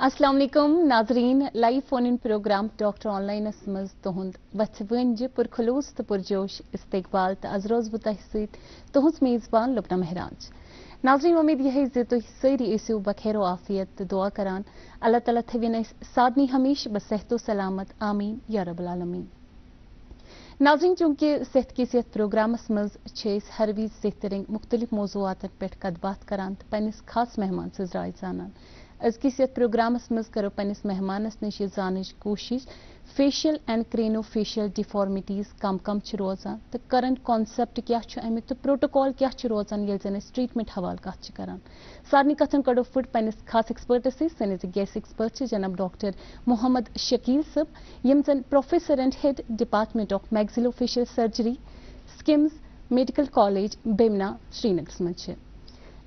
अस्सलाम वालेकुम नाजरीन live phone in program doctor online मज तुहद वथ वंज पुरखलूस तो पुरजोश इस्तकबाल तो आज रोज बह तुहज मेज़बान लुबना महराज। नाजरीन उम्मीद यह तुम सारी ऐसो बखैर आफियत तो दुआ करान अल्लाह ताला थविन सादनी हमेश बसेहतो सलामत आमीन या रब्बुल आलमीन। नाजरीन चूंकि सेहत की सेहत प्रोग्रामस मज हर वीज सेहत रिंग मुख्तलिफ मौजूआत पे कत बात करान तो पन्निस खास मेहमान सज राय जानान। अजकि सेहत प्रोग्रामस मज करो पन्निस मेहमानस निश यह जानच कोशिश फेशियल एंड क्रेनोफेशियल डिफॉर्मिटीज कम कम रोजान तो करंट कॉन्सेप्ट क्या अमिक तो प्रोटोकॉल क्या रोजान ये जन ट्रीटमेंट हवाल कत करान। सारनी कथन कड़ो फुट पन्निस खास एक्सपर्टस सनिस गेस्ट एक्सपर्ट जनाब डॉक्टर मोहम्मद शकील सब यम जन professor and head department of maxillofacial surgery schemes medical college Bemina Srinagar मज।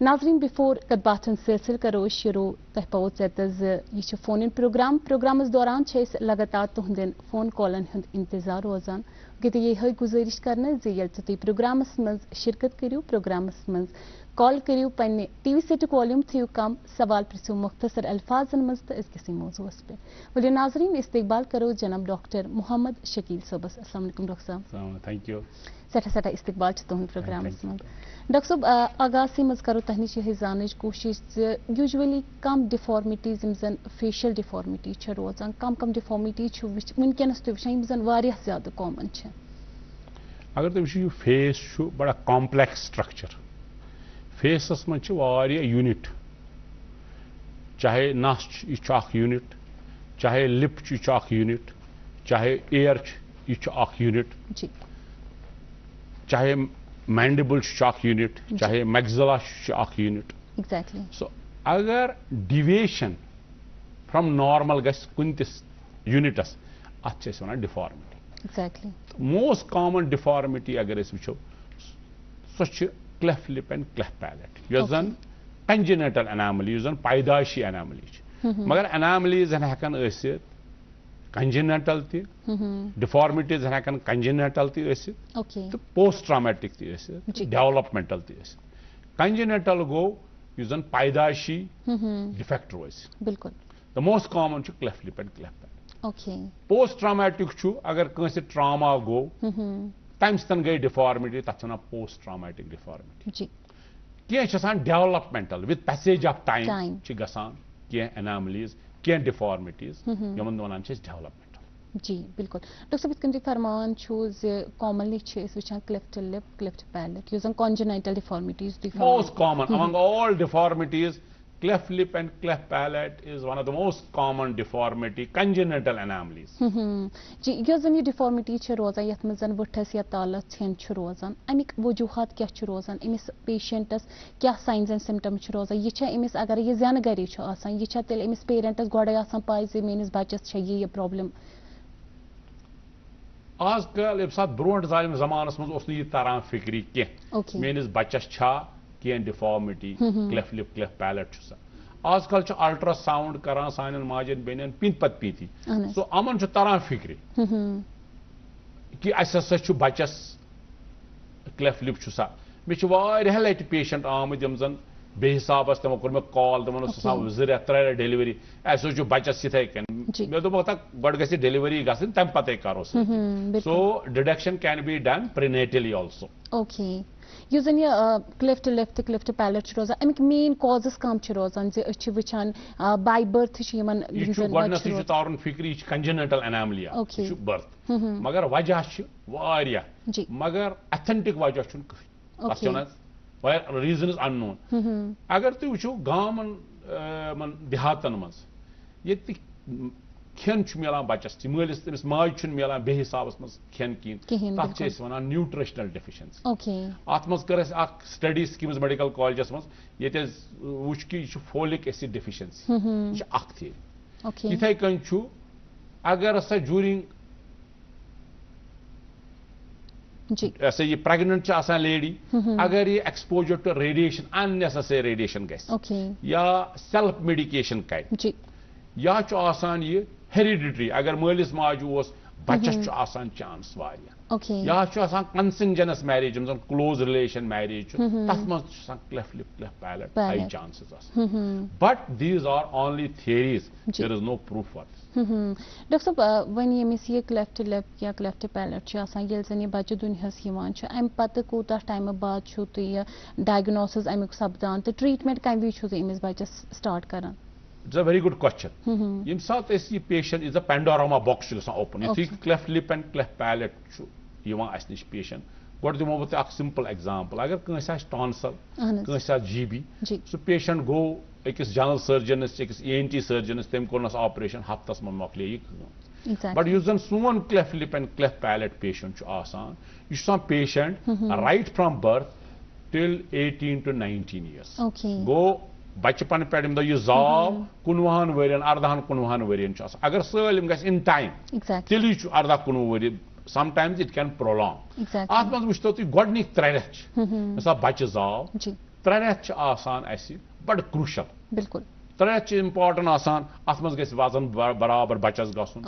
नाजरीन बिफोर कत बातन सिलसिल करो शुरू तह पो यह फोन इन प्रोग्रामस दौरान लगातार तुहंदन फोन कॉलन हुंद इंतजार रोजान गई यह गुजारिश करना तुम प्रोग्रामस मज शिरकत करो प्रोग्रामस मज कॉल करो पन्ने टीवी सेटुक वॉल्यूम थो कम सवाल पृछो मुख्तसर अल्फाजन मज तो अजकिस मौजूस पे बोलियो नाजरीन इस्तकबाल करो जनाब डॉक्टर मोहम्मद शकील सबस। अस्सलाम वालेकुम डॉक्टर साहब। थैंक यू सठा सठा इस्तकबाल तुहद प्रोग्रामस मज। डॉक्टर साहब आगाज मज करो तह नश यह जानच कोशिश यूजुअली कम डिफॉर्मिटीज जन फेशियल डिफॉर्मिटी रोजान कम डिफॉर्मिटी वनकस तुम वुचान जन वारियाह ज्यादा कॉमन। अगर तुम वो फेस बड़ा कॉम्प्लेक्स स्ट्रक्चर फेसस मज यूनिट चाहे नस यह यूनिट चाहे लिप यह यूनिट चाहे एयर यह यूनिट चाहे मैंडिबल यूनिट चाहे मैग्जिला यूनिट एग्जैक्टली। सो अगर डिविएशन फ्रॉम नॉर्मल गुन यूनिटस अत वन deformity. Exactly. Most common deformity अगर वो सो cleft lip and cleft palate यह जन कंजेनिटल एनामली जन पैदाशी एनामली मगर एनामलीज हेकन कंजेनिटल डिफॉर्मिटीज हेकन कंजेनिटल तो पोस्ट ट्रामेटिक डेवलपमेंटल कंजेनिटल गो यह जन पैदाशी डिफेक्ट रोज बिल्कुल the most common cleft lip and cleft palate. Post traumatic अगर कंसे ट्रामा गो तम सन गई डिफॉर्मिटी तथ वन पोस्ट ट्रामेटिक डिफॉर्मिटी कह developmental with passage of time गसान कह एनामलीज कह डिफॉर्मिटीज यमन वन डेवलपमेंटल। जी बिल्कुल डॉक्टर साहब इतकन फरमान कॉमनली वुचान क्लेफ्ट लिप क्लेफ्ट पैलेट यूज congenital deformities most common among all deformities cleft lip and cleft palate is one of the most common deformity congenital anomalies। जी यो जन ये डिफॉर्मिटी रोजान यथ मज वठस या ताल छन रोजान अमिक वजूहत क्या रोजान अमिस पेशेंटस क्या साइंस एंड सिम्टम्स रोजान यह अमिस अगर यह जन गरी यह तेल अमिस पेरेंटस गोड़े पाई जे मेनिस बच्चस ये प्रॉब्लम। आजकल ये सात ब्रोट जालिम जमानस मज यह तरान फिक्री कह मेनिस बच्चस कह deformity cleft lip cleft palette आजकल अल्ट्रासाउंड करान सान माजन बेन पिंत पत पीती सो अमन तरान फिक्र कि अस बच्चस क्लेफ्ट लिप मे लट पेशेंट आमद यम जन बेहिसाब तमो कोर मे कॉल तमन 2 रेत 3 रेत डिलीवरी अस बच्चस इथे कन मे दोप गड गि डिलीवरी गन तम पते करो so detection can be done prenatally also. Okay यह जन यह क्लेफ्ट लिप क्लेफ्ट पैलेट रोजान अमिक मेन कॉजेस कम रोजान वुचान बाय बर्थ तारुन फिक्र यह कंजेनिटल एनामलिया बर्थ मगर वजह मगर अथेंटिक वजह कहीं रीजन अननोन। अगर तुम वो गामन देहातन मज ये खेन मिलान बच्चस मलिस तमिस माज मिलान बेहिसाबस मज खेन कहें तथ वन न्यूट्रिशनल डेफिशिएंसी। अत मज कर स्टडी स्कीम्स मेडिकल कॉलेजस मज ये वुच कि फोलिक एसिड डेफिशिएंसी यह इथे कन अगर हसा जूरिंग ऐसे ये प्रेग्नेंट लेडी अगर ये exposure to radiation unnecessary radiation या सेल्फ मेडिकेशन कर या ये हेरिडिटरी अगर मालिस माजू बच्चस आसान चांस वारिया या consanguineous marriage close relation marriage तथ मज cleft lip cleft palate high chances but these are only theories there is no proof for doctor साहब वन यमिस ये क्लेफ्ट लिप या क्लेफ्ट पैलेट ये जन यह बच्चे दुनियास अम पत कूता टाइम बाद तुह डायग्नोसिस अमुक सपदान तो ट्रीटमेंट कम वज अमिस बच्चस स्टार्ट कर It's a very good question. Yem saat esi patient is a panorama box open. You see cleft lip and cleft palate yivan asnish patient. God dimo bote ak simple example. Agar kansa tonsil, kansa GB, so patient go ekis general surgeonist, ekis ENT surgeonist tem kornas operation haftas man mokle. Exactly. But use someone cleft lip and cleft palate patient chu asan. You some patient right from birth till 18 to 19 years. Okay. Go बचपन पे यह जाव कुनवाहन वरियन अर्दाहन कुनवाहन वरियन अगर सलम गस in time तेली अर्दा कुनवु वरि sometimes it can prolong अत मज वुचतो तुम गोडनिक 3 रेथ मिसाल बच्चे जाव 3 रेथ आसान बड़ क्रूशल बिल्कुल 3 रेथ इम्पार्टेंट आसान अत मज गस वजन बराबर बच्चस गसुन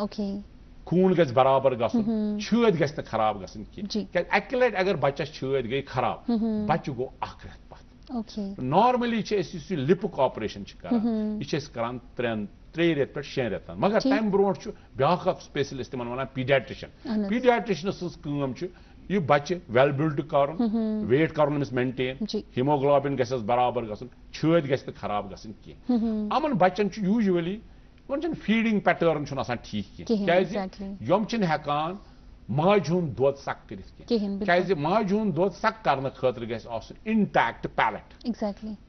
खून गस बराबर गसुन छेद गस न खराब गसन की अकि लट अगर बच्चस छेद गई खराब बच्चे गो 1 रेथ नॉर्मली लिपुक ऑपरेशन करान 3 रेत पे 6 रेतन मगर तम ब्रो ब्या स्पेशलिस्ट वन पीडियाट्रिशियन पीडियाट्रिशियन यह बच्चे वेल बिल्ड कर वेट कर मेंटेन हीमोग्लोबिन गस बराबर गसन छेद गस खराब गसन की अमन बच्चन यूजुअली वन फीडिंग पैटर्न ठीक की यम हेकान माज हुंद दोद सक कर माज हुंद दोद सक कर खतर गस इंटैक्ट पैलेट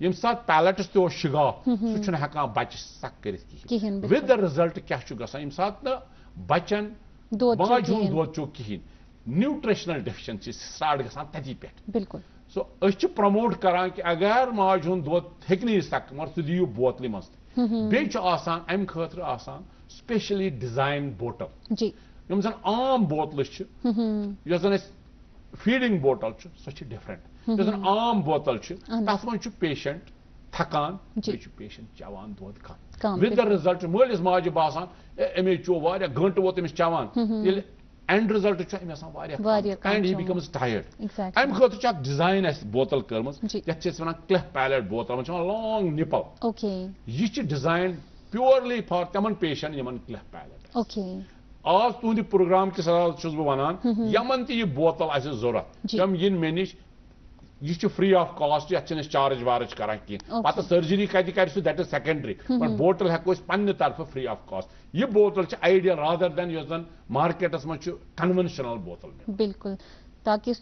यम सात पैलेटस तो शिगाफ सह हेकान बच्चे सक कर विद द रिजल्ट क्या गसान सात न बच्चन माज हुंद दोद चो कहें न्यूट्रिशनल डेफिशिएंसी स्टार्ट गसान तथी पे बिल्कुल सो प्रमोट करान कि अगर माज हुंद दोद हेक सक मगर सह दियो बोतल मज बे अम खतर आसान स्पेशली डिजाइन बोतल यम जन आम बोतल जन फीडिंग बोतल सह डिफरेंट जन आम बोतल तथ मज पेशेंट थकान पेशेंट चवान दोद कम विद द रिजल्ट मलिस माज बासान अमे चो घंटे वो तमिस चवान and result and he becomes tired अम खतर डिजाइन बोतल कर्म वन क्लेफ्ट पैलेट बोतल लॉन्ग निपल यह डिजाइन प्योरली फॉर तमन पेशेंट यमन क्लेफ्ट पैलेट आज तुंद प्रोग्राम किस बह वन यमन तह बोतल जरूरत तम इन मे नश यह फ्री ऑफ कॉस्ट ये चार्ज वार्ज कर पत सर्जरी कत कर दैट इज सेकेंडरी बोतल हेको पन्ने तरफ फ्री ऑफ कॉस्ट यह बोतल आइडियल रादर देन यह मार्केटस मज कन्वेंशनल बोतल बिल्कुल ताकि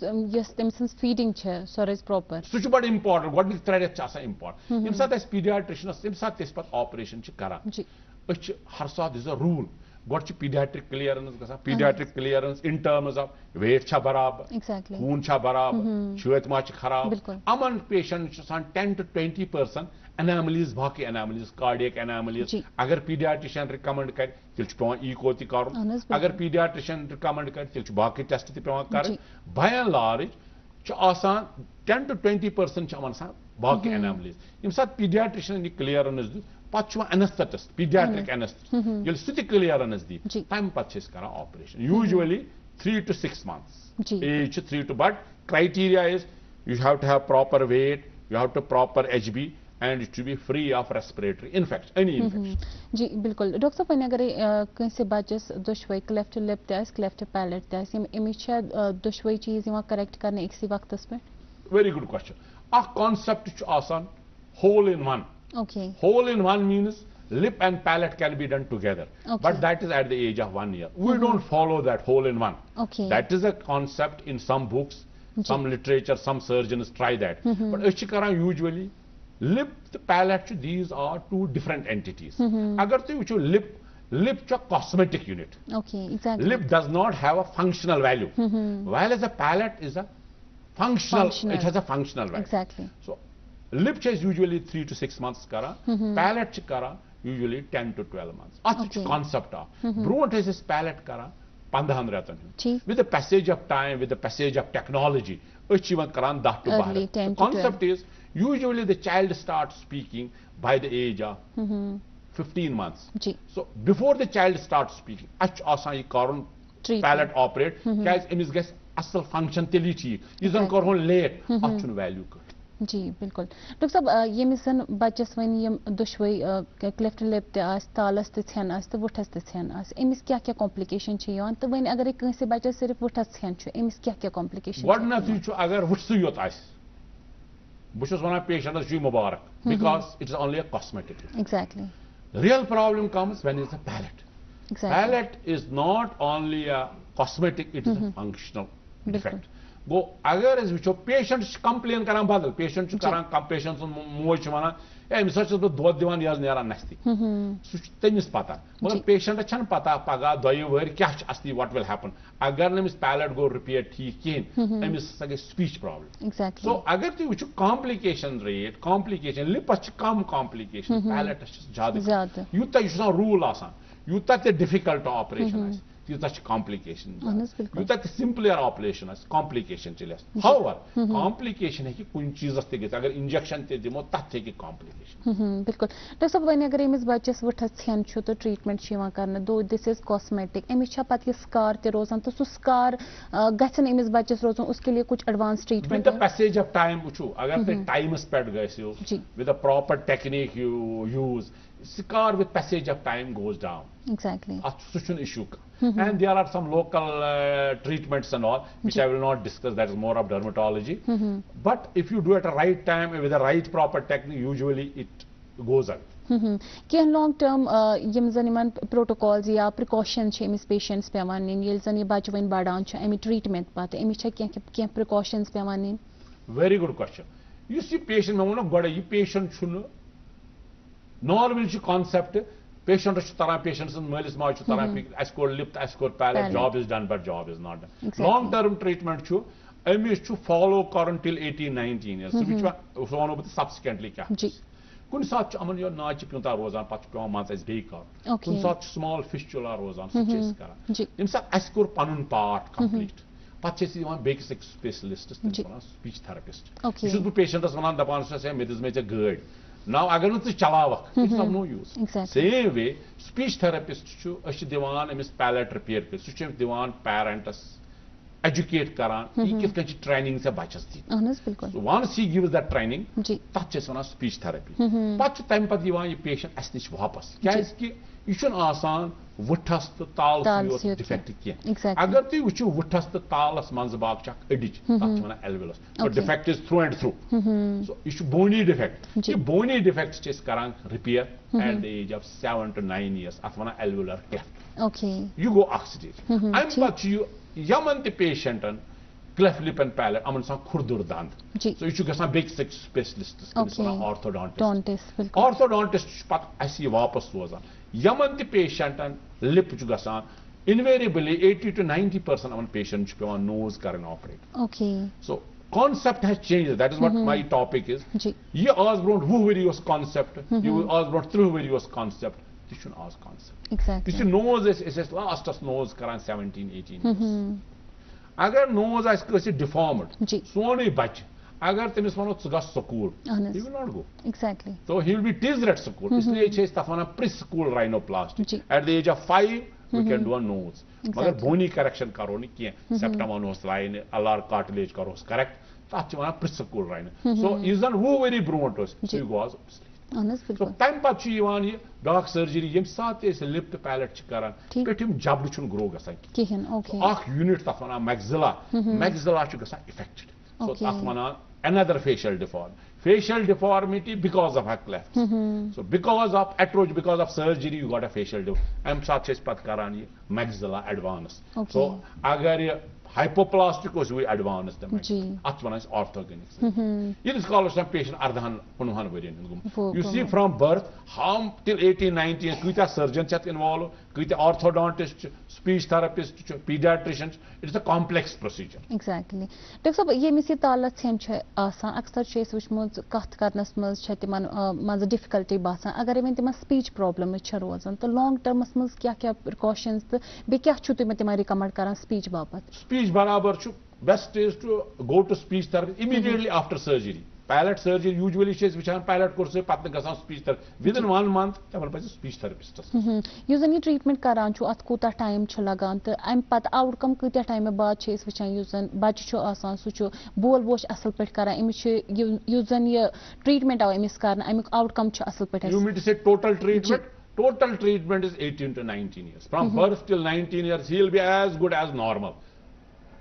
फीडिंग सो रोज प्रॉपर सह बड़ इम्पार्टेंट गोडनिक 3 रेत इम्पार्टेंट यम सात पीडियाट्रिशियनस यम सात ऑपरेशन करान हर सात इज अ रूल गोड pediatric clearance pediatric clearance in terms of weight बराबर खून बराबर छेत मा खराब अमन पेशेंट 10 to 20% एनामलीज बाकी एनामलीज कार्डियक एनामलीज अगर पीडियाट्रिशियन रिकमेंड कर तेल पे ईको कर अगर पीडियाट्रिशियन रिकमेंड कर तेल बाकी टेस्ट पे कर बाय एंड लार्ज 10 to 20% बाकी एनामलीज यम सात पीडियाट्रिशियन क्लियरेंस दित पत एनेस्थेटिस्ट पीडियाट्रिक एनेस्थेटिस्ट ये सह क्लियरेंस दी तम पे operation usually 3 to 6 months age 3 to but criteria is you have to have proper weight you have to proper HB and it should be free of respiratory infection any infection जी बिल्कुल doctor साहब अगर कंसे बच्चस दुश्वई cleft lip तस cleft palate तस अमिस दुश्वई चीज करेक्ट करने एक वक्तस पे वेरी गुड क्वेश्चन कॉन्सेप्ट आसान hole in one Okay. Hole in one means lip and palate can be done together. Okay. But that is at the age of 1 year. We don't follow that hole in one. Okay. That is a concept in some books, some literature, some surgeons try that. But Ashikara usually lip, the palate, these are two different entities. Agar tu lip is a cosmetic unit. Okay, exactly. Lip does not have a functional value. While as a palate is a functional, it has a functional value. Exactly. So lip is usually 3 to 6 months kara palate kara usually 10 to 12 months okay. Concept of broad is palate kara 15 retan with the passage of time with the passage of technology achieve karan 10 to 12 the concept is usually the child starts speaking by the age of 15 months so before the child starts speaking ach asan karan palate operate क्या अमिस गस असल function तेली ठीक यह जन कर late अत value cut जी बिल्कुल doctor साहब यमिस बच्चस वन यम दुश्वई क्लिफ्ट लिप तालस थे तो वुठस थे अमिस क्या क्या कॉम्प्लिकेशन तो वन अगर कंसे बच्चस सिर्फ वुठस थे अमिस क्या क्या कॉम्प्लिकेशन गडनथ अगर वुठसु योत बहुत वन पेशेंटस मुबारक because it is only a cosmetic exactly real problem comes when is the palate palate is not only a cosmetic it is a functional defect गो अगर वो पेशेंट कंप्लेन कर बदल पेशेंट कर पेशेंट मोज वन अमिस बह दोद दिवान यह नान नस्ती सह तमिस पता मगर पेशेंटस पता पगह दो वह क्या असली व्हाट विल हैपन अगर नमिस पैलेट गो रिपेयर ठीक कहें अमिस हसा गई स्पीच प्रॉब्लम सो अगर तुम वो कॉम्प्लिकेशन रेट कॉम्प्लिकेशन लिपस कम कॉम्प्लिकेशन पैलेटस ज्यादा यूता रूल आसान यूता डिफिकल्ट ऑपरेशन यूता कॉम्प्लिकेशन यूता सिंपलर ऑपरेशन कॉम्प्लिकेशन चलस हाउएवर कॉम्प्लिकेशन है कुछ चीज अगर इंजेक्शन दिमो तथ कॉम्प्लिकेशन बिल्कुल डॉक्टर साहब वन अगर अमिस बच्चस वुठस थेन तो ट्रीटमेंट कर दो दिस इज कॉस्मेटिक अमिस पत स्कार ते रोजान तो सह स्कार गन अमिस बच्चस रोजान उसके लिए कुछ advance treatment passage of time वो अगर तुम टाइमस पे go with a proper technique you use scar with passage of time goes down. Exactly. Such an issue. And there are some local treatments and all, which I will not discuss. That is more of dermatology. But if you do at a right time with the right proper technique, usually it goes out. Can long term yim zan iman protocols ya precautions amis patients pevan nin yel zan ye bach wen badan cha ami treatment pat ami cha kya precautions pevan nin. Very good question. You see patient me wona goda ye patient chunu normal concept patient taran patients malis maaj taran as ko lip as ko palate job is done but job is not done. Long term treatment chu amis chu follow current till 18-19 years which one of the subsequently kya kun saat aman yo naach pyunta rozan pat pevan mans as bey kar kun saat small fistula rozan chase kara im saat as ko panun part complete pat chesi divan basic specialist speech therapist this is patient as wanan dapan se me dis me guide now agar nu chalawak it's of no use same way speech therapist chu ash divan amis palate repair ke su divan parents educate karan kit kan training se bachas di bilkul so once he gives that training tach is wana speech therapy pat time pat divan ye patient as nish wapas kya iski yishun asan wuthas to tal se defect kiya agar tu wuchu wuthas to talas manz bag chak edich tach wana alveolus so defect is through and through so issue bony defect ye bony defect chase karan repair at the age of 7 to 9 years at wana alveolar cleft you go oxidate I'm but you yaman the patient and cleft lip and palate aman san khurdur dand so you should get some big specialists orthodontist orthodontist pat asi wapas rozan yaman the patient and lip chu gasan invariably 80 to 90% aman patient chu pevan nose karan operate so concept has changed that is what my topic is ye Osborne who various concept you Osborne through various concept this should ask concept exactly this nose is last us nose karan 17-18 years agar nose is kasi deformed sone bach agar temis wano tsuga school he will not go exactly so he will be teased at school isliye chhe tafana preschool rhinoplasty at the age of 5 we can do a nose magar bony correction karo ni kiya septum nose line alar cartilage karo correct tach wana preschool rhino so isn't who very brontos so you go so time pat chi yiwan ye dark surgery yem saat is lip to palate karan petim jabdu chun grow gasan kihen akh unit tafana maxilla chu gasan affected so tafana another facial deformity because of her cleft so because of atroach because of surgery you got a facial deformity am saat chhes pat karan ye maxilla advance so agar hypoplastic was we advanced them at one is orthogenic it is called some patient ardhan punhan variant you see from birth how till 18-19 years kuita surgeon chat involved kuita orthodontist speech therapist pediatricians it is a complex procedure exactly doctor sahab ye misi talat sen chhe asan aksar chhe wuchmut kath karnas maz chhe timan maz difficulty basan agar even timan speech problem chhe rozan to long term maz kya precautions to be kya chu tu timai recommend karan speech babat speech barabar chu best is to go to speech therapy immediately after surgery palate surgery usually is which palate course patna gasan speech therapy within 1 month table pazes speech therapist yus ani treatment karan chu at kota time chu lagan ta am pat outcome kutya time baad che is vichan yus an bach chu asan su chu bol bosh asal pet karan im chu yus an ye treatment aw emis karan am outcome chu asal pet you mean to say total treatment is 18 to 19 years from birth till 19 years he will be as good as normal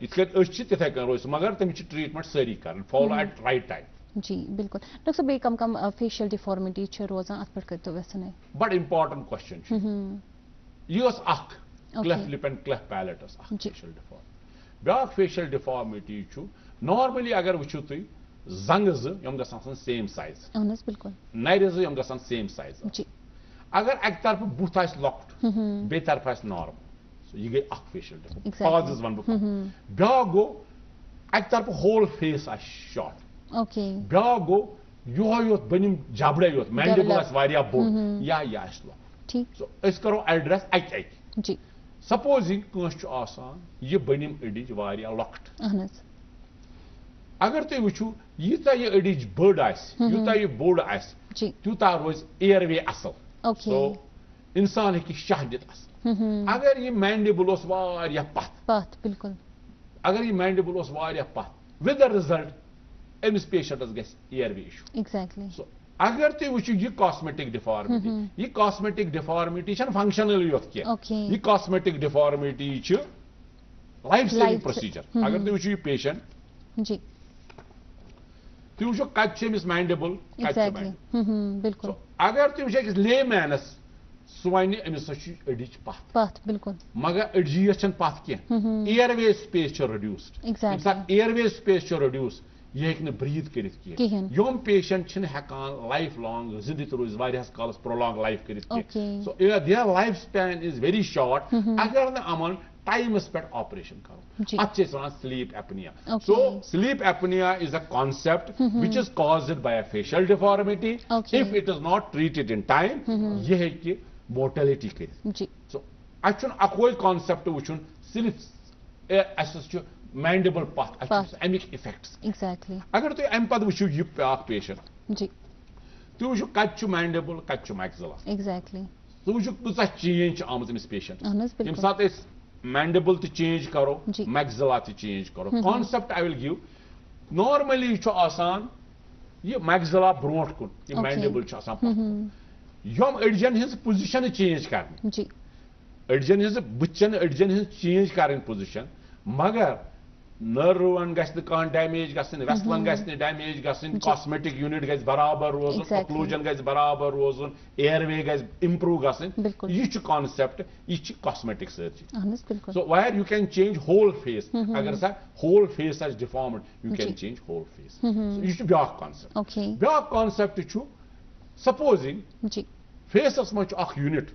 it can achhi tithe kan rois magar temi chu treatment sari karan follow at right time जी बिल्कुल doctor साहब ये कम facial deformity छ रोजान अत पर करतो वैसे नहीं बट इंपॉर्टेंट क्वेश्चन यस अख क्लेफ्ट लिप एंड क्लेफ्ट पैलेटस फेशियल डिफॉर्मिटी ब्याक फेशियल डिफॉर्मिटी छु नॉर्मली अगर वचु तुई जंग ज यम गसन सेम साइज अनस बिल्कुल नैर ज यम गसन सेम साइज जी अगर एक तरफ बुथ आस लॉक्ड बे तरफ आस नॉर्मल सो ये गई अख फेशियल डिफॉर्मिटी पॉजेस वन बुक ब्याक गो एक तरफ होल फेस आस शॉर्ट ओके ब्याक गो यो बनिम जबड़े योत मैंडिबल आस वारिया बोड या आस लो ठीक सो इस करो एड्रेस अक जी सपोजिंग कंस छु आसान ये बनिम अडिज वारिया लॉक्ड अहनस अगर तुम वुचु यूता ये अडिज बड़ आस यूता ये बोड आस जी त्यूता रोज एयरवे असल ओके सो इंसान हेकि शाह दित असल अगर ये मैंडिबल ओस वारिया पथ बिल्कुल अगर ये मैंडिबल ओस वारिया पथ विद द रिजल्ट एमिस पेशेंटस गस एयरवे इशू एग्जैक्टली सो अगर तुम वुचु ये कॉस्मेटिक डिफॉर्मिटी छन फंक्शनल योत के ये कॉस्मेटिक डिफॉर्मिटी छ लाइफ सेविंग प्रोसीजर अगर तुम वुचु ये पेशेंट जी तुम वुचु कत छ एमिस मैंडिबल एग्जैक्टली बिल्कुल अगर तुम वुचु ले मैनस सो वन एमिस अडिज पथ बिल्कुल मगर अडिज छन पथ के एयरवे स्पेस छ रिड्यूस्ड एग्जैक्टली एयरवे स्पेस छ रिड्यूस ये हेक ब्रीथ कर यम पेशेंट हेकान लाइफ लॉन्ग जिंदगी रोज वारियास कालस प्रोलॉन्ग लाइफ कर so their life span is very short अगर न अमन टाइमस पे ऑपरेशन करो अच्छे one sleep apnoea so sleep apnoea is a concept which is caused by a facial deformity if it is not treated in time ये है कि mortality कर सो अच्छुन अकोई concept वुचुन सिर्फ मैंडिबल पथ अमिक इफेक्ट्स एग्जैक्टली अगर तुम अम पे वुचु यह ब्याक पेशेंट जी तुम वुचु कत मैंडिबल कत मैक्सिला एग्जैक्टली तुम वुचु कूचा चेंज आम अमिस पेशेंट यम सात मैंडिबल तो चेंज करो मैक्सिला तो चेंज करो concept I will give normally आसान ये मैक्सिला ब्रोट कुन ये मैंडिबल आसान यम अड़जन हज पोजिशन चेंज कर अड़जन हज बुचन अड़जन हज चेंज कर पोजिशन मगर नर्वन गह डैमेज गसन वेस्लन गह डैमेज गसन कॉस्मेटिक यूनिट गज बराबर रोजन ओक्लूजन गज बराबर रोजन एयरवे गज इंप्रूव गसन यह कॉन्सेप्ट यह cosmetic surgery so where you can change whole face अगर सा होल फेस आस deformed you can change whole face यह ब्याक कॉन्सेप्ट ब्याक कॉन्सेप्ट सपोजिंग फेसस मज यूनिट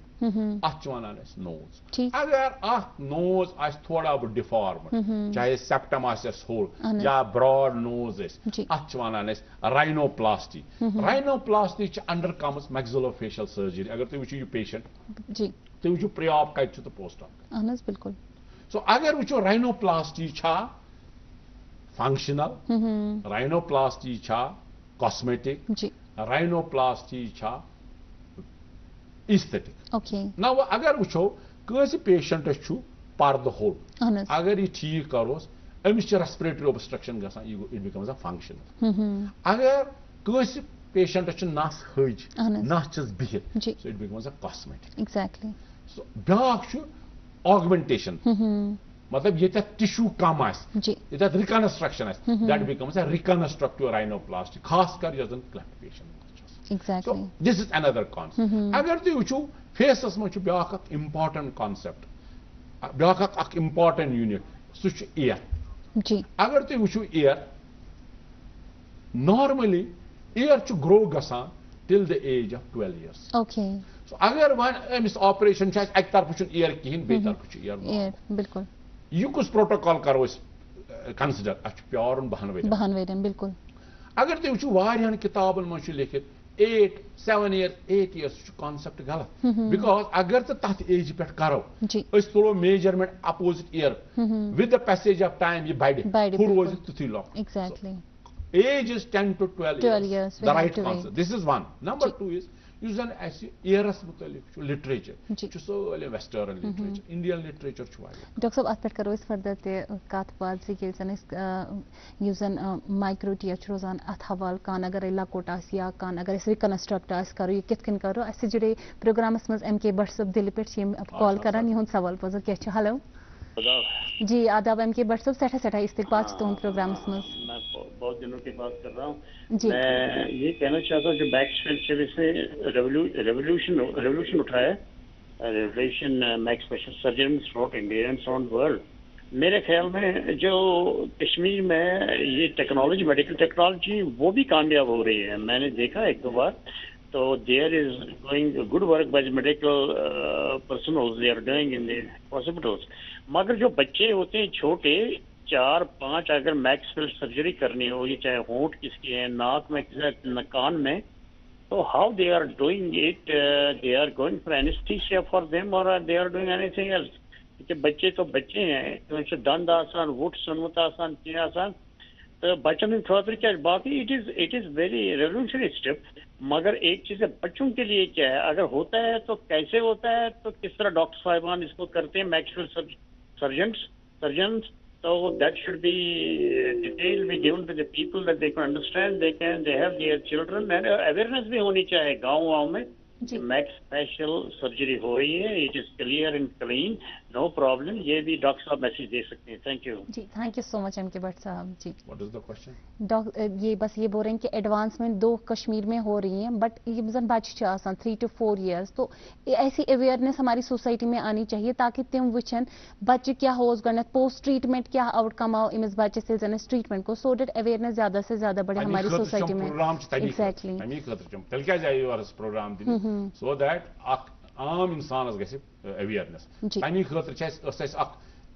अत वनान नोज अगर नोज आ थोड़ा बहुत डिफॉर्म चाहे सेप्टम आस होल या ब्रॉड नोज अत वनान rhinoplasty rhinoplasty under comes maxillofacial surgery अगर तुम वो पेशेंट तुम वो प्री ऑप कत तो पोस्ट ऑप बिल्कुल सो अगर वो rhinoplasty functional rhinoplasty cosmetic rhinoplasty aesthetic ना अगर वो कंस पेशेंटस पर्द होल अगर यह ठीक करोस अमिस रेस्पिरेटरी ऑब्स्ट्रक्शन गसान इट बिकम्स अ फंक्शनल अगर कंस पेशेंटस नस हज नस बिहित so it becomes a cosmetic exactly so ब्याक ऑगमेंटेशन मतलब ये टिश्यू कम ये reconstruction that becomes a reconstructive rhinoplasty खास कर cleft patient Exactly. So this is another concept. अगर तुम वो फेसस मज ब्याक इम्पॉर्टेंट कॉन्सेप्ट ब्याक इम्पॉर्टेंट यूनिट सह एयर अगर तुम वो एयर नॉर्मली एयर ग्रो गसान till the age of 12 years. Okay. So अगर वन अमिस ऑपरेशन एक तरफ एयर कहें बे तरफ एयर बिल्कुल यह कुछ प्रोटोकॉल करो कंसिडर अ प्योर बहन वेरन बिल्कुल अगर तुम वो वारियान किताबन मज लिखित 8 years कॉन्सेप्ट गलत बिकॉज अगर तो तथ एज पे करो तुलो measurement opposite ear with the passage of time यह बढ़ रोज तुथी लॉक exactly age is 10 to 12 years. The right concept. This is one. Number two is yes जन एयरस मुतलिक लिटरेचर सारे western literature Indian literature doctor साहब अत पे करो फर्दर कत बात जन माइक्रो टी एच रोजान अत हवाल कान अगर लकोट या कान अगर रिकनस्ट्रक्ट करो यह कित करो अस जुड़े प्रोग्रामस मज MK भट्ट साहब दिल पे कॉल करान यह सवाल पजो क्या हेलो जी आदाब MK भट्ट साहब सेठा सेठा इस्तकबाल तुम प्रोग्रामस मज मैं बहुत दिनों की बात कर रहा हूँ। मैं ये कहना चाहता हूँ कि मैक्सवेल से रेवोल्यूशन उठा है, revolution Maxwell surgeons through India and through world. मेरे ख्याल में जो कश्मीर में ये टेक्नोलॉजी, मेडिकल टेक्नोलॉजी वो भी कामयाब हो रही है। मैंने देखा एक दो बार, तो there is going good work by medical personnels, they are doing in the hospitals. मगर जो बच्चे होते हैं छोटे 4-5, अगर मैक्सवेल सर्जरी करनी हो, ये चाहे होंठ किसकी है, नाक में, कान में, तो how they are doing it? They are going for anaesthesia for them और they are doing anything else? क्योंकि बच्चे तो बच्चे हैं, तो दंद आसान, वुट सुनमत आसान, चीन आसान, तो बच्चों की खातिर क्या बात है? It is very revolutionary step. मगर एक चीज है, बच्चों के लिए क्या है, अगर होता है तो कैसे होता है, तो किस तरह डॉक्टर साहिबान इसको करते हैं, Maxwell surgeons. So that should be detail be given to the people that they can understand, they have their children, and awareness भी होनी चाहिए गाँव में। मैक्स स्पेशल सर्जरी हो रही है, it is clear and clean, no problem. ये भी डॉक्टर साहब मैसेज दे सकते हैं। थैंक यू जी, thank you so much MK Bhatt साहब ji. What is the question? ये बस ये बोल रहे हैं कि एडवांसमेंट 2 कश्मीर में हो रही हैं, बट ये जन बच्चे आसान 3 to 4 years, तो ऐसी अवेयरनेस हमारी सोसाइटी में आनी चाहिए ताकि तिम वचन बच्चे क्या हो गणत पोस्ट ट्रीटमेंट क्या आउटकम आओ इस बच्चे से जन ट्रीटमेंट को, सो डेट अवेयरनेस ज्यादा से ज्यादा बढ़े हमारी सोसाइटी में। एग्जैक्टली so that आम इंसान गए अवेयरनेस तमी खतर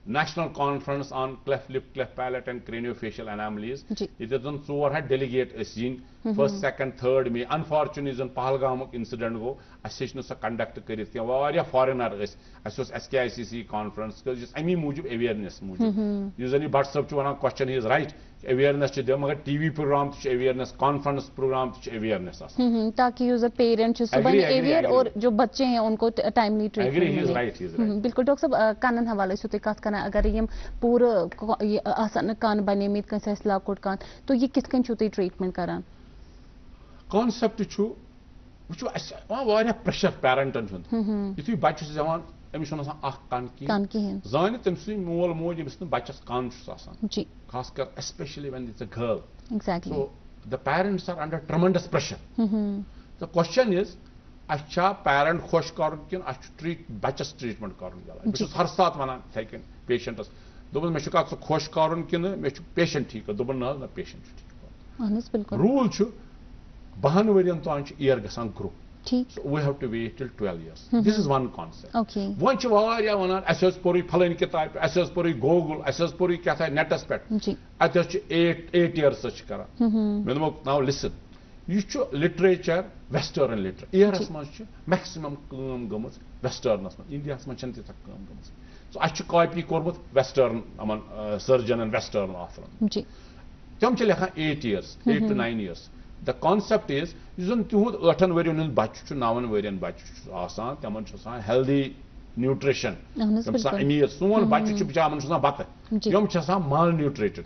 national conference on cleft lip, cleft palate and craniofacial anomalies. It is on 4 delegate assin first, second, third में unfortunately जन पहलगाम incident गो अस conduct करित क्या वारिया foreigner अस SKICC conference अमी मूजूब awareness मूजूब यु जन भट्ट साहब वन question he is right awareness दे मगर TV program awareness conference program awareness ताकि यूजर पेरेंट अवेयर और जो बच्चे हैं उनको टाइमली ट्रीटमेंट। बिल्कुल डॉक्टर साहब कानन हवाले से कत कर अगर यम पूरा आसान कान बने कंस लकोट कान, तो ये कित कन ट्रीटमेंट करान? कॉन्सेप्ट वो प्रेशर पेरेंटन यु बच्चे जवान अमिस कान जान तम मोल मोज यमिस बच्चस कान खास कर specially when it's a girl. Exactly. So the parents are under tremendous pressure. The question is अच्छा पेरेंट खुश कर बच्चस ट्रीटमेंट कर हर सात वन पेशेंटस दोपन मे कत खुश कर पेशेंट ठीक दोपन ना पेशेंट ठीक। रूल 12 वरियन तान ईयर गसान grow. So we have to wait till 12 years. This is one concept. Okay. One वारिया वन अस पोर फलन किताब अस पोर गूगल अस पोर क्या नेटस पे अत 8 years कर मे दोप नाउ लिसन यह लिटरेचर वेस्टर्न लिटरेचर ईयरस मज मैक्सिमम गम वेस्टर्नस मज इंडिया मज गम सो अस कॉपी कोर्मुत वेस्टर्न सर्जन वेस्टर्न ऑथरन तम लेखान 8 years 8 to 9 years। The concept is तुहद 8 वरियन बच्चे 9 वरियन बच्चे तमन हेल्दी न्यूट्रिशन अमीर सोन बच्चे बिचार बत यम माल न्यूट्रेटेड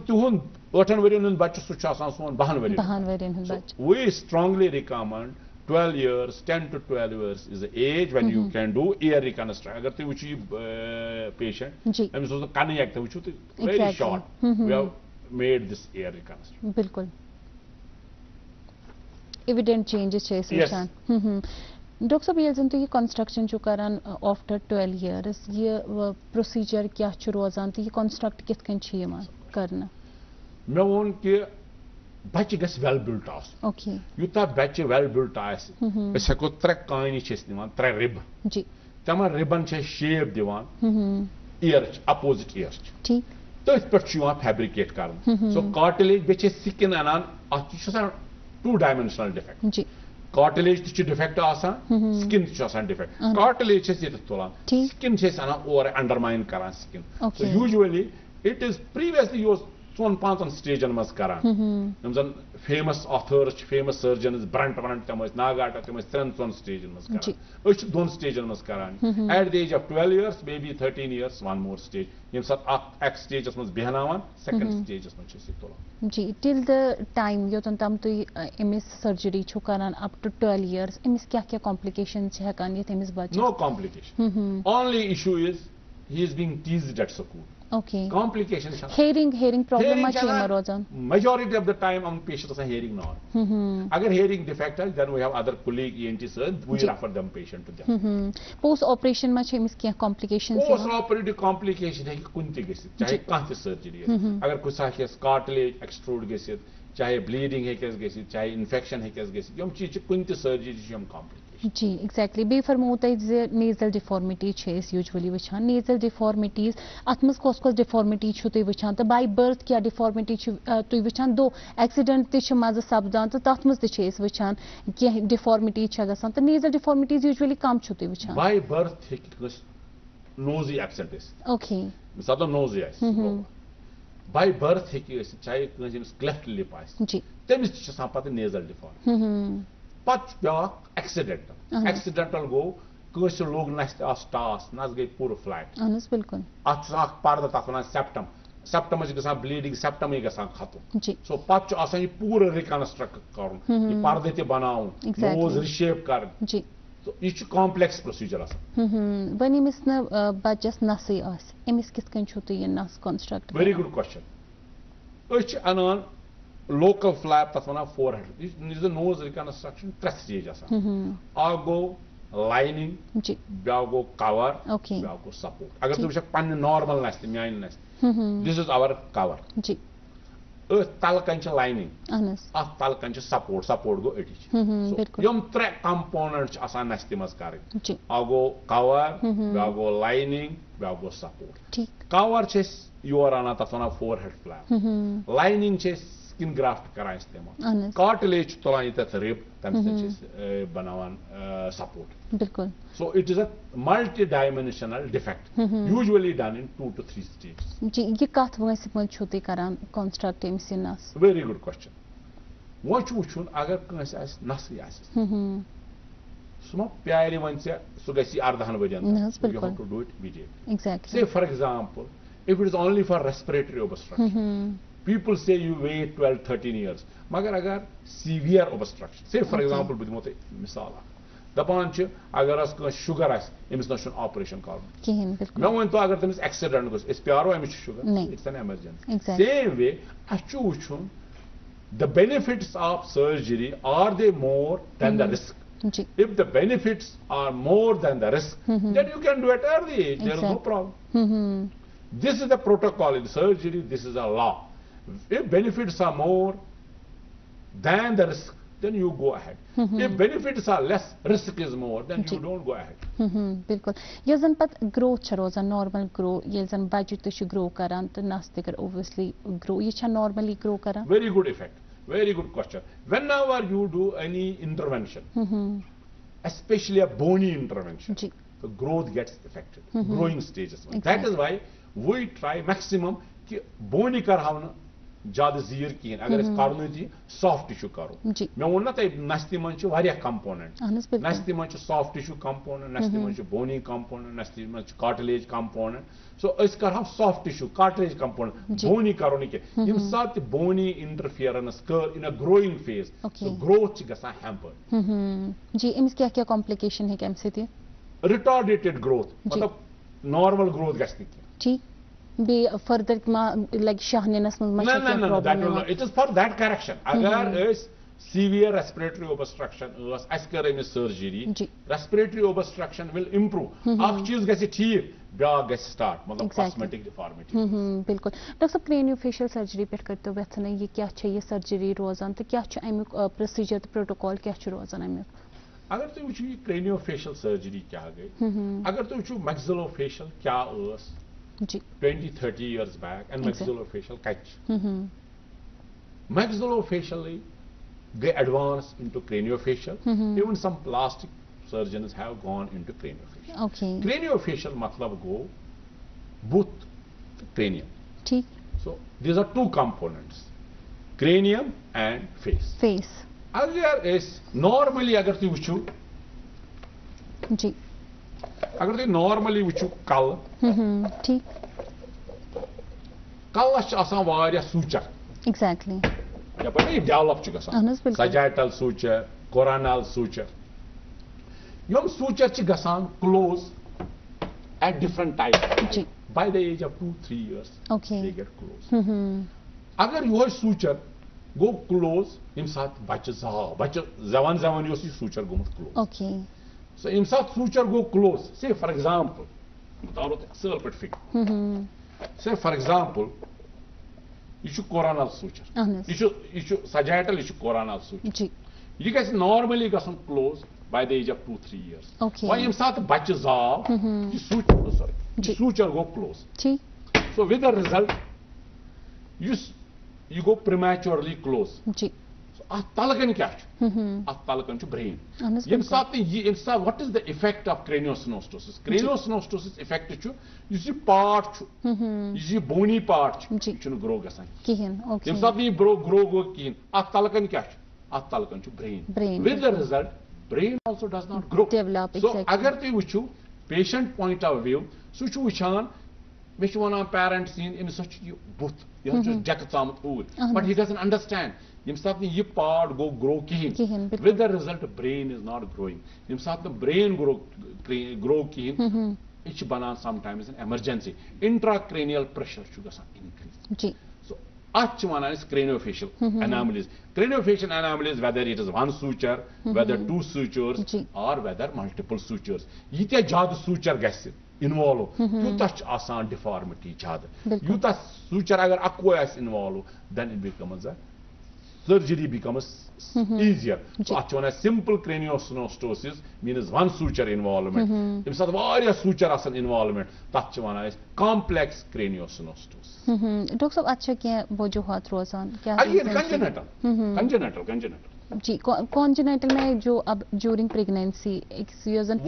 तुहद 8 वरियन बच्चे सह सोन 12 वरियन। We strongly recommend 12 years 10 to 12 years is the age when you can do ear reconstruction। अगर तुम वो पेशेंट अमिस कन वो very short we have made this ear reconstruction। बिल्कुल एविडेंट चेंजेस डॉक्टर साहब ये तो ये कंस्ट्रक्शन जो करान आफ्टर 12 years ये प्रोसीजर क्या रोजान, तो ये कंस्ट्रक्ट कित कन करना? मे वोन कि बच्चे गस वेल बिल्ट आस यूता बच्चे वेल बिल्ट आस हेको 3 कानी 3 रिब तम रिबन शेप दिवान ईयर अपोजिट ईयर ठीक तथ पे फैब्रिकेट कर सो कार्टिलेज बे स्किन अनान अत 2-dimensional defect। Cartilage defect skin defect cartilage तुलान स्किन और अंडरमाइन करान skin. So usually it is previously 4-5 स्टेजन मज करान जन famous authors famous surgeons Brent तम नागाटा तम 3 स्टेजन मज करान 2 स्टेजन मज करान at the age of 12 years may be 13 years 1 more stage यम साथ एक स्टेजस मज बेहनावान सेकंड स्टेजस मज तुलान जी टिल द टाइम योतन तम तुई एमिस सर्जरी छु करान अप टू 12 years एमिस क्या कॉम्प्लिकेशन छ हकान ये एमिस बच no complication only issue is he is being teased at school Okay. Complications. Hearing problem much rozan. Majority of the time, patients are hearing normal. Agar hearing defect, then we have other colleague ENT surgeons. We refer them patient to them. Post operation much hemis kya complications. Post operative complication है कि कुंती गैसे, चाहे कांच surgery है. अगर कुछ साहित्य cartilage extrude गैसे, चाहे bleeding है कैसे गैसे, चाहे infection है कैसे गैसे, यम चीज़ कुंती सर्जरी हम complication. जी एक्जैक्टली बे फरमोत नेजल डिफॉर्मिटी यूजुअली वचान नेजल डिफॉर्मिटीज अत मज कस डिफॉर्मिटी तुम वचान तो बाय बर्थ क्या डिफॉर्मिटी तुम वचान दो एक्सीडेंट मज सपदान तो तथ मज वचान कह डिफॉर्मिटी गसान तो नेजल डिफॉर्मिटीज यूजुअली कम तुम वचान बाय बर्थ नोजी एब्सेंट ओके मिसाल नोजी बाय बर्थ चाहे क्लेफ्ट लिप तमिस पे नेजल डिफॉर्मिटी एक्सीडेंटल गो कस लोग नस टास नस गई पूरा फ्लैट बिल्कुल पर्द तथ वन सेप्टम सेप्टम ग ब्लीडिंग सेप्टम खत्म सो पे पूरा रिकनस्ट्रक्ट कर पर्द तनाव नोज रिशेप कर तो यह कॉम्प्लेक्स प्रोसीजर वन यमिस बच्चस नसै अमिस किस कन नस कंस्ट्रक्ट वेरी गुड क्वेश्चन अनान local flap तथ वन forehead this is the nose reconstruction 3 stage अख गो lining ब्या गो cover ब्या गो support अगर तुम पन्न नॉर्मल नस म्यान नस this is our cover तल कन lining अथ तल कन support गो अटी यम 3 component नस मज कर अख गो cover ब्या गो lining ब्या गो support cover योर आना तथ वन forehead flap lining skin graft करान इस्तेमाल कार्टिलेज तुलान तथ रिप तम बनावान सपोर्ट बिल्कुल so it is a multi dimensional defect usually done in 2 to 3 stages जी ये कथ वैसे मल छु तुम करान कंस्ट्रक्ट एम्स नस वेरी गुड क्वेश्चन वो वुचुन अगर कंस आस नस आस सो प्यार वन से सो गसी 18 वजन you have to do it immediately exactly say for example if it is only for respiratory obstruction people say you wait 12-13 years मगर अगर severe obstruction say for example बुद्धिमो मिसाल दपान अगर शुगर आमिस न ऑपरेशन कर मैं वन तो अगर तमिस एक्सीडेंट गो प्यारो अमिस sugar it's an emergency same way वुचुन the benefits of surgery are they more than the risk if the benefits are more than the risk then you can do it at early age there is no problem this is the protocol in surgery this is a law if benefits are more than the risk, then you go ahead. If benefits are less, risk is more, then you don't go ahead. बिल्कुल ये जन पत growth रोजान normal grow ये जन बच्चे तो grow करान तो नस तक obviously ग्रो ये नॉर्मली ग्रो करान very good effect, very good question. Whenever you do any intervention, especially a bony intervention, the growth gets affected, growing stages. That is why we try maximum कि बोनी कर ज्यादा जीर कहें अगर कर soft tissue करो मे वो ना नस्ति मन कंपोनेंट नस्ति मन सॉफ्ट टिश्यू कंपोनेंट नस्ति मन बोनी कंपोनेंट नस्ति मन कार्टिलेज कंपोनेंट सो कर soft tissue cartilage component bony करो नी सात बोनी इंटरफियरेंस कर in a growing phase so growth गसान हैम्पर्ड जी इम्स क्या क्या कॉम्प्लिकेशन है केम से रिटार्डेटेड ग्रोथ मतलब नॉर्मल ग्रोथ गस ठीक be further like shahnenas no it is for that correction agar is severe respiratory obstruction as karamis surgery respiratory obstruction will improve ak cheez gesi theek bya gesi start matlab cosmetic deformity बिल्कुल doctor साहब craniofacial surgery पे करते हो वैसे ये क्या है ये सर्जरी रोजान तो क्या है अमुक प्रोसीजर प्रोटोकॉल क्या है रोजान अमुक अगर तुम वुचु क्रेनियोफेशियल सर्जरी क्या गई अगर तुम वुचु मैक्सिलोफेशियल क्या 20-30 years back and maxillofacial catch. Maxillofacially they advance into craniofacial. Even some plastic surgeons have gone into craniofacial. Craniofacial matlab go both cranium. So these are two components, cranium and face. अगर इस normally अगर तुम वुचो जी अगर तुम normally वुचो कल ठीक कलस आसान वारिया सूचर exactly या पर ये डेवलप च गसान sagittal suture coronal suture यम suture च गसान close at different times ji by the age of 2-3 years okay they get close अगर यो suture go close im साथ बच्चे जवान योस ये suture गोमुत close okay so im साथ suture go close say for example बताओ तो असल पट फिक say for example you should coronal suture you should sagittal you should coronal suture ji you guys normally get some close by the age of 2-3 years okay why im साथ बच्चे जाव you suture sorry you suture go close ठीक so with the result you go prematurely close ji so at talakan kya at talakan brain im sath what is the effect of craniosynostosis effect chu you see part chu you see bony part chu grow gasan kihin okay im sath grow go kihin at talakan kya at talakan chu brain with the result brain also does not grow develop so agar tu wuchu patient point of view so chu wuchan me chu wana parents in such buth you have to jack tamut but he doesn't understand yim sath ye part go grow kihin with the result brain is not growing yim sath the brain grow kihin it banan sometimes an emergency intracranial pressure chu gasan increase ji so ach wana is craniofacial anomalies whether it is one suture whether two sutures or whether multiple sutures yitya jad suture gasi involve yutach asan deformity jad yutach suture agar akko as involve then it becomes a surgery becomes easier so achona simple craniosynostosis means one suture involvement if sat variya suture asan involvement tachwana is complex craniosynostosis doctor sahab acha kya वजूहात रोजान क्या congenital जी congenital में जो अब during pregnancy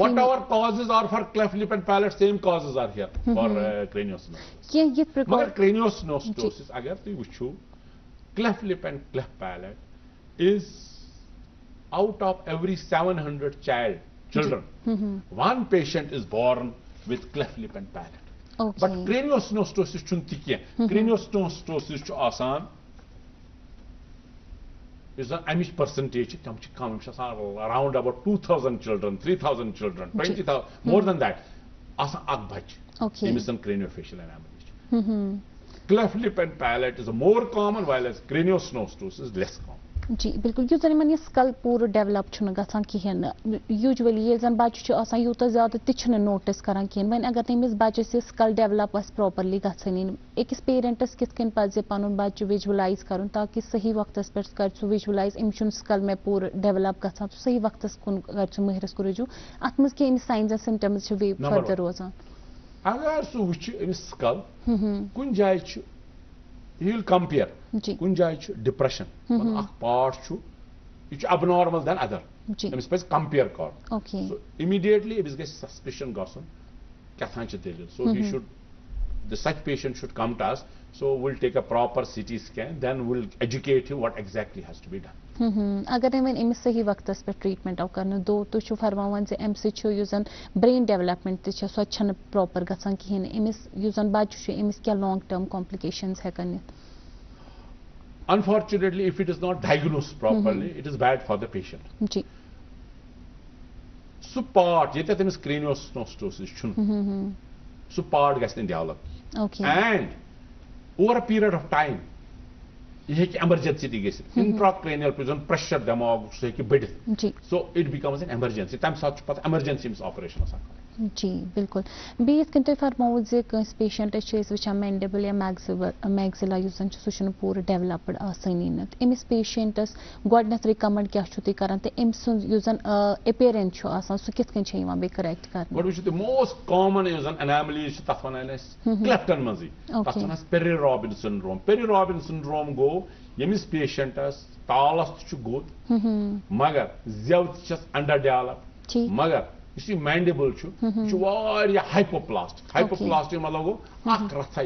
whatever causes are for cleft lip and palate same causes are here for craniosynostosis क्या ये मगर craniosynostosis अगर तुम वुचो cleft lip and cleft palate is out of every 700 children one patient is born with cleft lip and palate but craniosynostosis chunti kya craniosynostosis chu asan is an amish percentage around about 2,000 children 3,000 children 20,000 more than that asan akbach emission craniofacial anomalies cleft lip and palate is more common while as craniosynostosis is less common जी बिल्कुल you जन मन school पूरा develop गसान कहें usually ये जन बच्चे यूत ज्यादा तह नोटिस करान कहें वन अगर तमिस बच्चस यह स्कल डेवलप प्रॉपरली गन अकिस पेरेंटस कित पे पन बच्चे विजुअलाइज कर ताकि सही वक्त पे कर विजुअलाइज अमिस स्कल में पूरा डेवलप गसान सही वक्त कुन कर महरस को रुजू अत मज क्या साइंस एंड सिम्टम्स फर्दर रोजान अगर सह वो स्कल कुन जाय he will compare kun jay depression part it abnormal than other compare kar so immediately it is suspicion gasan so he should such patient should come to us so we'll take a proper CT scan then we'll educate you what exactly has to be done agar wen emis sahi waqt pe treatment aw karna do to chu farmawan ze emis chu usan brain development te so chhan proper gasan kihin emis usan bach chu emis kya long term complications hekan unfortunately if it is not diagnosed properly it is bad for the patient ji so part yete temis craniosynostosis chun so part gasne develop and over a period of time ये emergency intracranial pressure damag so it becomes an emergency tam sat pat emergency operation जी बिल्कुल base कन फरमाओ जे कस patient वचान mandible या maxilla सह पूरा developed आसानी Amish patients गोडनथ recommend क्या कर अम सुन appearance सह कित बे करेक्ट कर मोस्ट कॉमन एनामलीज क्लेफ्टन मज पेरी रॉबिन सिंड्रोम गो यमिस पेशेंटस तालस गोद मगर जेव अंडर डेवलप मगर मैंडिबल हाइपोप्लास्टिक मतलब गो रथा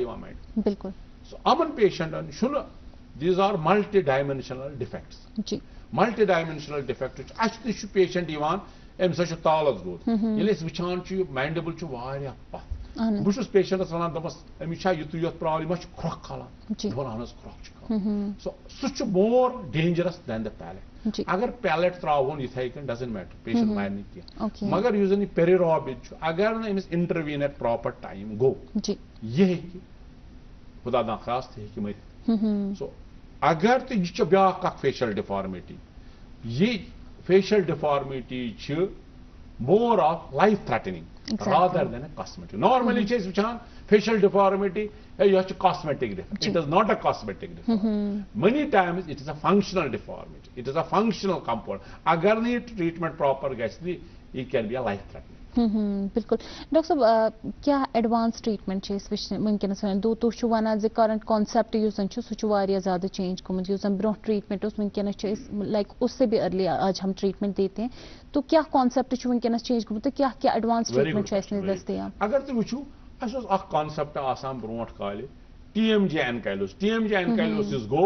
बिल्कुल सो अमन पेशेंटन शुन these are multi-dimensional defects. जी. Multi-dimensional defects. Actually, patient इवान एम सच तालस गोद ये वुचान मैंडिबल वारिया पथ बहुत पेशेंटस वन दपस अमिस युत युत प्रॉब्लम ख्रोख खालान दपान ख्रोख सो सह more dangerous than the palate अगर पैलेट त्रावन इथे कन डजंट मैटर पेशेंट मार नहीं मगर युस जन पेरिरॉबिड अगर न अमिस इंटरवीन एट प्रॉपर टाइम गो ये खुदा ना खास्त मर सो अगर तो यह ब्या फेशियल डिफॉर्मिटी ये facial deformity more of life threatening rather than a cosmetic. Normally facial deformity is cosmetic defect. It is not a cosmetic deformity. Many times it is a functional deformity. It is a functional component. Agar nahi treatment proper gets, it can be a life threatening. बिल्कुल doctor साहब क्या advance treatment वनकस दो तुम one current concept सह ज़्यादा change गुमुत bro treatment वनकस like उससे भी early आज हम ट्रीटमेंट देते हैं तो क्या कॉन्सेप्ट वनकस चेंज गुमुत क्या क्या एडवांस ट्रीटमेंट दस्तियाब अगर तुम वो कॉन्सेप्ट आसान ब्रो काल TMJ एनकाइलोसिस गो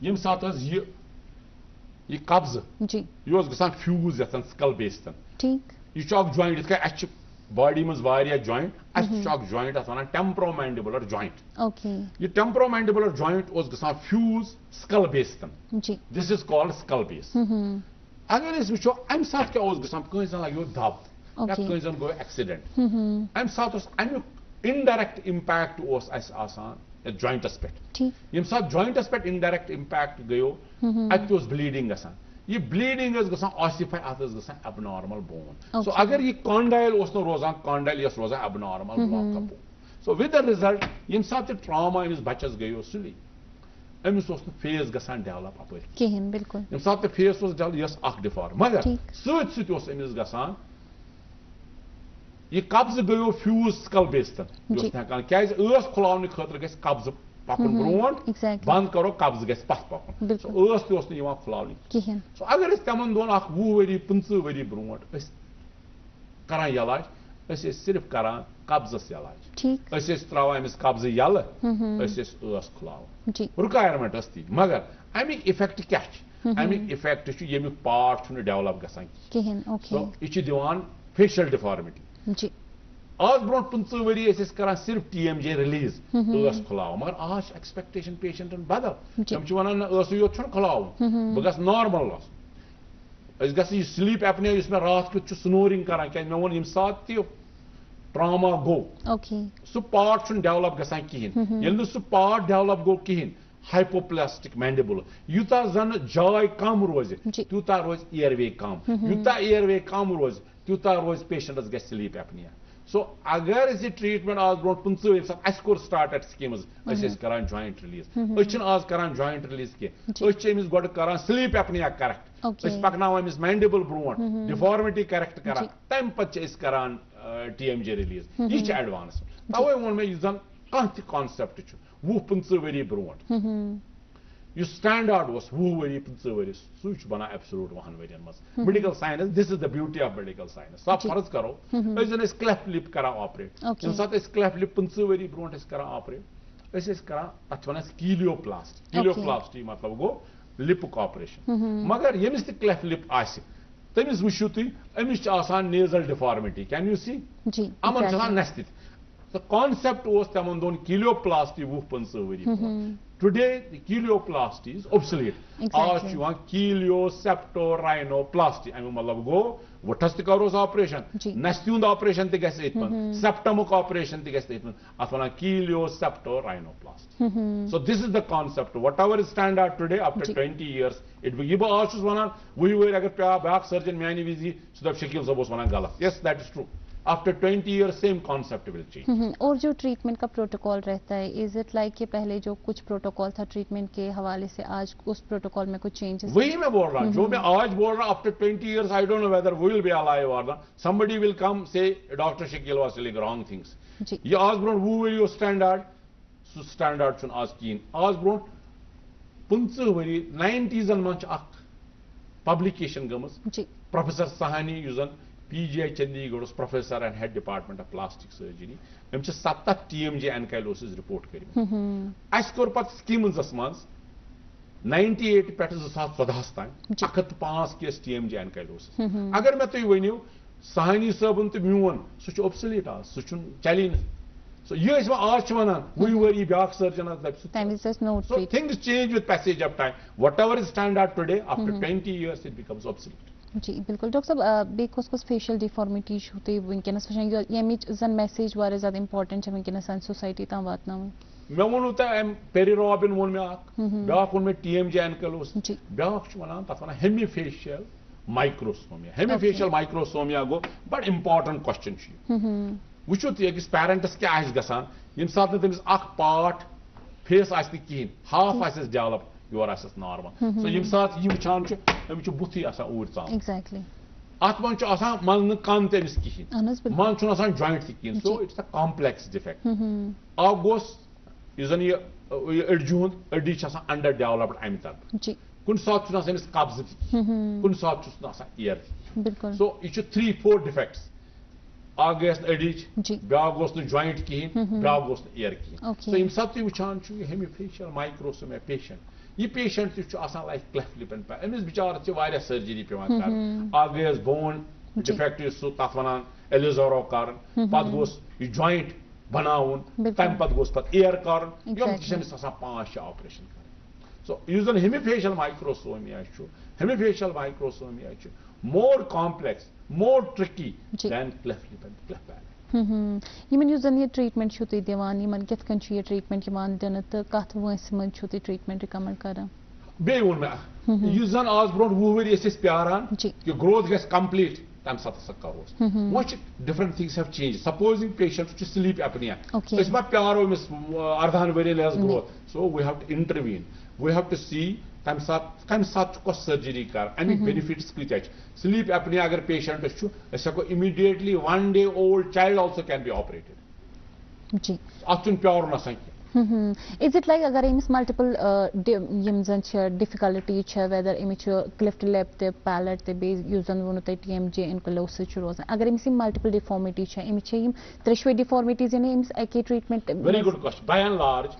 यम सात यह कब्ज यह गसान फ्यूज यथन स्कल बेस ठीक यह जॉइंट इथ बॉडी मज जॉइंट जॉइंट वन टेम्प्रोमैंडिबुलर जॉइंट यह टेम्प्रोमैंडिबुलर जॉइंट गसान fuse skull base this is called skull base अगर वो अम सात क्या गसान लगो दब या कन गो एक्सीडेंट अम सात अमुक इनडायरेक्ट इम्पैक्ट आसान जॉइंटस पे यम सात जॉइंटस पे इनडायरेक्ट इम्पैक्ट गयो अत ब्लीडिंग गसान यह ब्लीडिंग ऑसिफाई अत एबनॉर्मल बोन सो अगर यह कॉन्डाइल रोजान कॉन्डाइल रोजान abnormal block bone so with the result यम सात ट्रामा अमिस बच्चस गयो सुली अमिस फेस गसान डेवलप अपर बिल्कुल यम सात फेस डेवलप डिफॉर्म मगर समिस गसान यह कब्ज गयो फ्यूज स्कल बेस क्या खुलाने खतर ग कब्ज पकन ब्रोट बंद करो कब्ज ग पथ पकन खुलाने सो अगर तमन दोन 20 वरी 25 वरी ब्रोट करान यलाज सिर्फ करान कब्जस यलाज त्रावान अमिस कब्ज यल खुलावान रिक्वायरमेंट ती मगर अमिक इफेक्ट क्या अमिक इफेक्ट यमुक पार्ट डेवलप गसान सो यह दिवान फेशियल डिफॉर्मिटी आज ब्रो 25 वरी करान सिर्फ TMJ रिलीज खुलाव मगर आज एक्सपेक्टेशन पेशेंटन बदल तम वन योत खुलाव बह गस नॉर्मल ग स्लीप एपनिया मे रात कित स्नोरिंग करान क्या मे वो सात ट्रामा गो सह पार्ट डेवलप गसान कहें सह पार्ट डेवलप गो कहें हाइपोप्लास्टिक मैंडिबुल यूता जन जाय कम रोज तूता रोज एयरवे कम यूता एयरवे कम रोज तूता रोज पेशेंटस ग स्लीप एपनिया सो अगर ट्रीटमेंट आज ब्रो 25 कोर स्टार्ट एट स्कीम्स करान जॉइंट रिलीज आज करान जॉइंट रिलीज कह गो करान स्लीप एपनिया करेक्ट पकनाव अमिस मैंडिबल ब्रो डिफॉर्मिटी करेक्ट करान तम पे करान TMJ रिलीज यह एडवांस तवे वो मे जन कह concept 20-25 worry bro standard 20 worry 25 worry सह बना एब्सोल्यूट 100 वरियन मज medical science this is the beauty of medical science सब फर्ज करो जन क्लेफ्ट लिप करा ऑपरेट यम सात क्लेफ्ट लिप 25 वरी ब्रो करा ऑपरेट करा अत वन कीलियोप्लास्टी मतलब गो लिपुक ऑपरेशन मगर यमिस क्लेफ्ट लिप तमिस वुचु तुम अमिस nasal deformity can you see अमन नस्ति द कॉन्सेप्ट तमन दोन कीलियोप्लास्टी 20-25 वरी Today, the kilioplasty is obsolete. Exactly. आज कीलियोसेप्टोराइनोप्लास्टी अमी मतलब गो वठस तरोस ऑपरेशन नस्तियुंद ऑपरेशन ते गस इतमन सेप्टमुक ऑपरेशन ते गस इतमन अथ वना कीलियोसेप्टोराइनोप्लास्टी so this is the concept whatever is standard today after 20 years it will give us वना वही वही अगर ब्याक सर्जन म्यानी विजी सुदब शकील सबोस वना गलत yes that is true after 20 years same concept will change और जो ट्रीटमेंट का प्रोटोकॉल रहता है इज इट लाइक कि पहले जो कुछ प्रोटोकॉल था ट्रीटमेंट के हवाले से आज उस प्रोटोकॉल में कुछ चेंजेस वही मैं बोल रहा हूं जो मैं आज बोल रहा after 20 years I don't know whether we will be alive or not somebody will come say Dr. Shakil was telling wrong things ये आज ब्रोन वो will standard standard चुन आज कीन आज ब्रोन 15 वरी 90s मन पब्लिकेशन गमस प्रोफेसर सहानी युजन PGI Chandigarh professor and head department of plastic surgery. हम 7 TMJ ankylosis report करें. अस कोर पत schemes मज 98 पे 2014 तान 105 केस TMJ ankylosis. अगर मैं तुम वनियो Sahani sabun to mune such obsolete as such challenge. So yes, आज we were a back surgeon at that time is just no so things change with passage of time. Whatever is standard today, after 20 years it becomes obsolete. जी बिल्कुल doctor साहब बेकोस कुछ facial deformity होते वनकस ये जन message वारिया ज्यादा important वनकस society तक वातना मैं वो तुम पेरी रॉबिन वो मे ब्या वो मे TMJ ankylosis ब्या वन तथ one hemifacial microsomia. Hemifacial microsomia go, but important question. Which would take parents क्या आइस गसान यम साथ में तमिस अख पार्ट फेस आइस न किन हाफ आइस डेवलप योर आइस नॉर्मल सो यम साथ यम छान छ हम छ बुथि आसा ऊर चा एग्जैक्टली आत मन छ आसा मन न कान तमिस किन मन छ आसा जॉइंट किन so it's a complex defect आ गोस इजन ये अडजून अडी छ आसा अंडर डेवलप्ड अमि तरफ जी कुन साथ छ आसा इस कब्ज कुन साथ छ आसा ईयर बिल्कुल सो इट्स 3-4 डिफेक्ट्स आगस अडिच ब्या गोस न जॉइंट किन ब्या गोस न ईयर किन सो इन सब वुचान छु हेमीफेशियल माइक्रोसोमिया पेशेंट ये पेशेंट छु आसान like cleft lip and palate एमिस बिचार छ वारिया सर्जरी पेवान कर आगस बोन डिफेक्ट सो तथ वनान एलिजोरो करन पत गोस ये जॉइंट बनाउन तम पत गोस पत ईयर करन यम किसमिस आसान 5 ऑपरेशन कर so using hemifacial microsomia more complex, more tricky than cleft lip and cleft palate. Yemen use जन ये ट्रीटमेंट छु तुई दिवान यमन कित कन छु ये ट्रीटमेंट यमान दिन त कथ वस मन छु तुई ट्रीटमेंट रिकमेंड करन बे वोन मैं युस जन आज ब्रोड वो वरी एस प्यारान कि ग्रोथ गेट्स कंप्लीट तम साथ करोस what different things have change supposing patient to sleep apnoea so इस बार प्यारो मिस अर्धान very less growth so we have to intervene we have to see kam sat ko surgery kar any benefits kiti sleep apnea agar patient chu asako immediately 1 day old child also can be operated ji atun pure na sanki is it like agar imis multiple yim zan difficulty whether image cleft lip te palate te be usan wonu te TMJ ankylosis chu roza agar imis multiple deformity image yim trishwe deformities yani imis ek treatment very good question by and large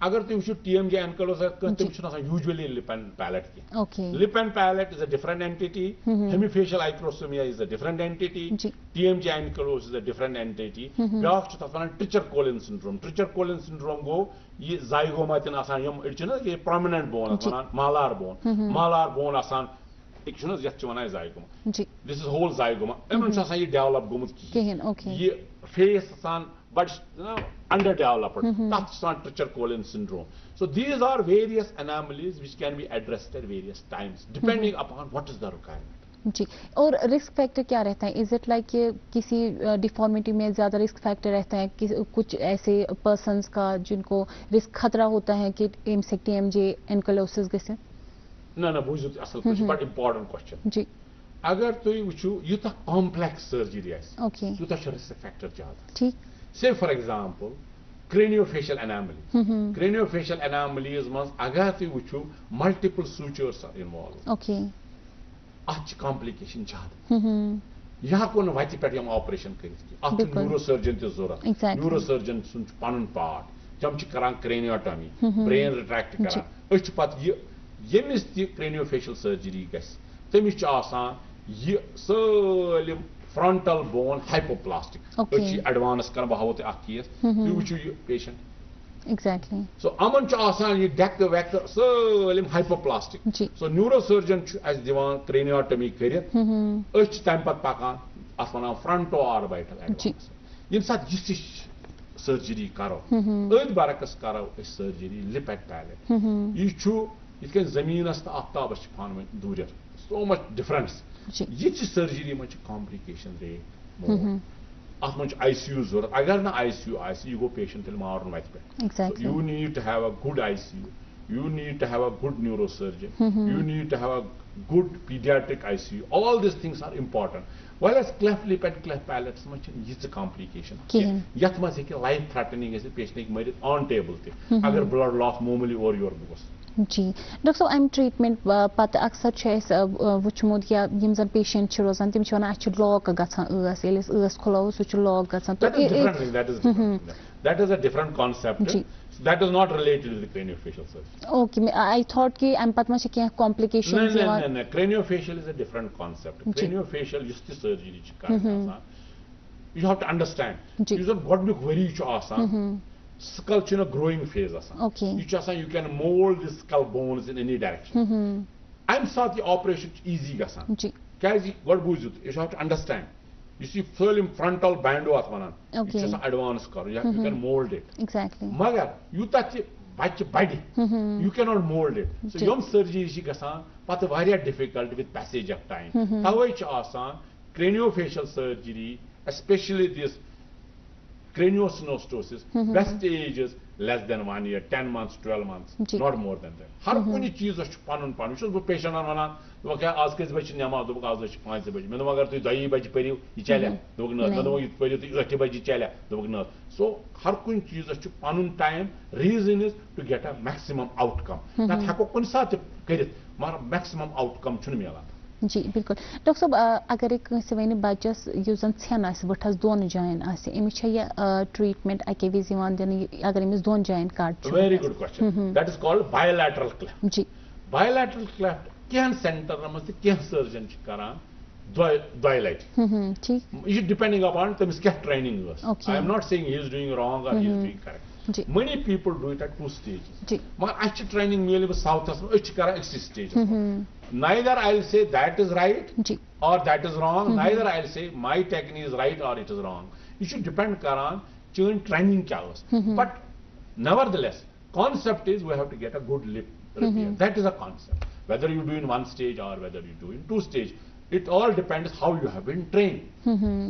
agar tu chu TMJ ankylosis tu chu na usually lip and palate ki okay lip and palate is a different entity hemifacial microsomia is a different entity TMJ ankylosis is a different entity byak chu ta Treacher Collins syndrome go ये जाइगोमा तन आसान यम इचना कि prominent bone वनान मालार bone आसान एक छुना यत वनान जाइगोमा जी this is whole जाइगोमा एमन छ आसान ये डेवलप गोमुत किहन ओके ये फेस आसान बट अंडर डेवलप्ड तत आसान Treacher Collins syndrome so these are various anomalies which can be addressed at various times depending upon what is the requirement जी और रिस्क फैक्टर क्या रहता है इज इट लाइक किसी deformity में ज्यादा रिस्क फैक्टर रहता है कि कुछ ऐसे पर्संस का जिनको रिस्क खतरा होता है कि TMJ ankylosis गसे ना बुझु असल कुछ बट इंपॉर्टेंट क्वेश्चन जी अगर तुई वुचु युता कॉम्प्लेक्स सर्जरी आइस ओके युता रिस्क फैक्टर ज्यादा ठीक से फॉर एग्जांपल craniofacial anomalies मस अगर तुई वुचु multiple sutures are involved okay अच्छी कॉम्प्लिकेशन ज्यादा यहाँ को वत पे ऑपरेशन कर न्यूरोसर्जन तौरत न्यूरोसर्जन सुन पन पार्ट जब करान क्रेनियोटॉमी ब्रेन रिट्रैक्ट करान पे यमिस क्रेनियोफेशियल सर्जरी गमिस यह Salim frontal bone hypoplastic advance कर बह हावो तुम चीज तुम वो यह patient exactly so aman cha asan ye deck vector salim hypoplastic so neurosurgeon as divan craniotomy karit ach time pat pakan asana frontoorbital advance yim sat yis surgery karo ach barakas karo surgery lip and palate ye chu it can zaminas ta aftabas pan duriyat so much difference ye surgery much complication rate at much ICU zurrat agar na ICU go patient til marun vayt pe exactly so you need to have a good ICU you need to have a good neurosurgeon you need to have a good pediatric ICU all these things are important while as cleft lip and cleft palate much is a complication yat ma se life threatening is patient marit on table te agar blood loss momally or your goes जी doctor साहब अम treatment पत अक्सर वुचमुत या यम जन patient रोजान तिम one a lock गसान स खुलाव सह lock गसान that is a different concept. That is not related with the craniofacial surgery. Okay, I thought कि अम पत मा क्या complications no craniofacial is a different concept. Craniofacial just the surgery you have to understand you have got big worry skull in a growing phase okay you can mold the skull bones in any direction I'm sorry the operation easy gasan kazi god bujut you have to understand you see full frontal bando atwanan okay it's an advanced car you can mold it exactly magar you touch bach body you cannot mold it so yom surgery is gasan pat very difficult with passage of time tawai cha asan craniofacial surgery especially this craniosynostosis best stage is less than 1 year 10 months 12 months not more than that har kuni cheez ach panun panun shus bu patient anan do kya aaj ke bach namaz do aaj ach 5 baj men agar tu 2 baj pariu ye chala do na do ye pariu tu 8 baj chala do na so har kuni cheez ach panun time reason is to get a maximum outcome na thako kun saat karit mar maximum outcome chun milan जी बिल्कुल doctor साहब अगर एक one बचस छन वठस दोन जायन Amish treatment अके विज दिन अगर अमिस दोन जायन cut very good question that is called bilateral cleft जी बायलैटरल क्लेफ्ट कह सेंटर मज कह सर्जन करान द्वय लट ठीक यह डिपेंडिंग अपॉन तमिस क्या training I am not saying he is doing wrong और he is doing correct many people do it at 2 stages but actually training merely south as kara at 6 stages neither I'll say that is right or that is wrong neither I'll say my technique is right or it is wrong it should depend karan chun training kya was but nevertheless concept is we have to get a good lip repair that is a concept whether you do in 1 stage or whether you do in 2 stage it all depends how you have been trained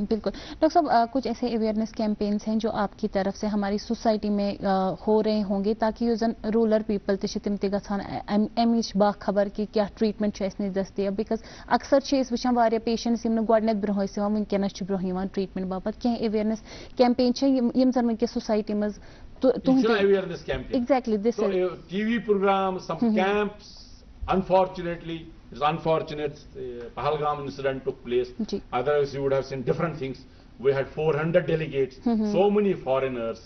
बिल्कुल doctor साहब कुछ ऐसे awareness campaigns हैं जो आपकी तरफ से हमारी सोसाइटी में हो रहे होंगे ताकि यूजन रूरल पीपल तिम गसान अमिच बाखबर कि क्या ट्रीटमेंट दस्तियाब बिकॉज अक्सर वुचान वारिया पेशेंट्स गोडनेथ ब्रोह वनकस ब्रोह ट्रीटमेंट बापत कह अवेयरनेस कैंपेन यम जन वनकस सोसाइटी मज awareness campaign exactly this so TV programs some camps unfortunately it's unfortunate Pahalgam incident took place otherwise you would have seen different things we had 400 delegates so many foreigners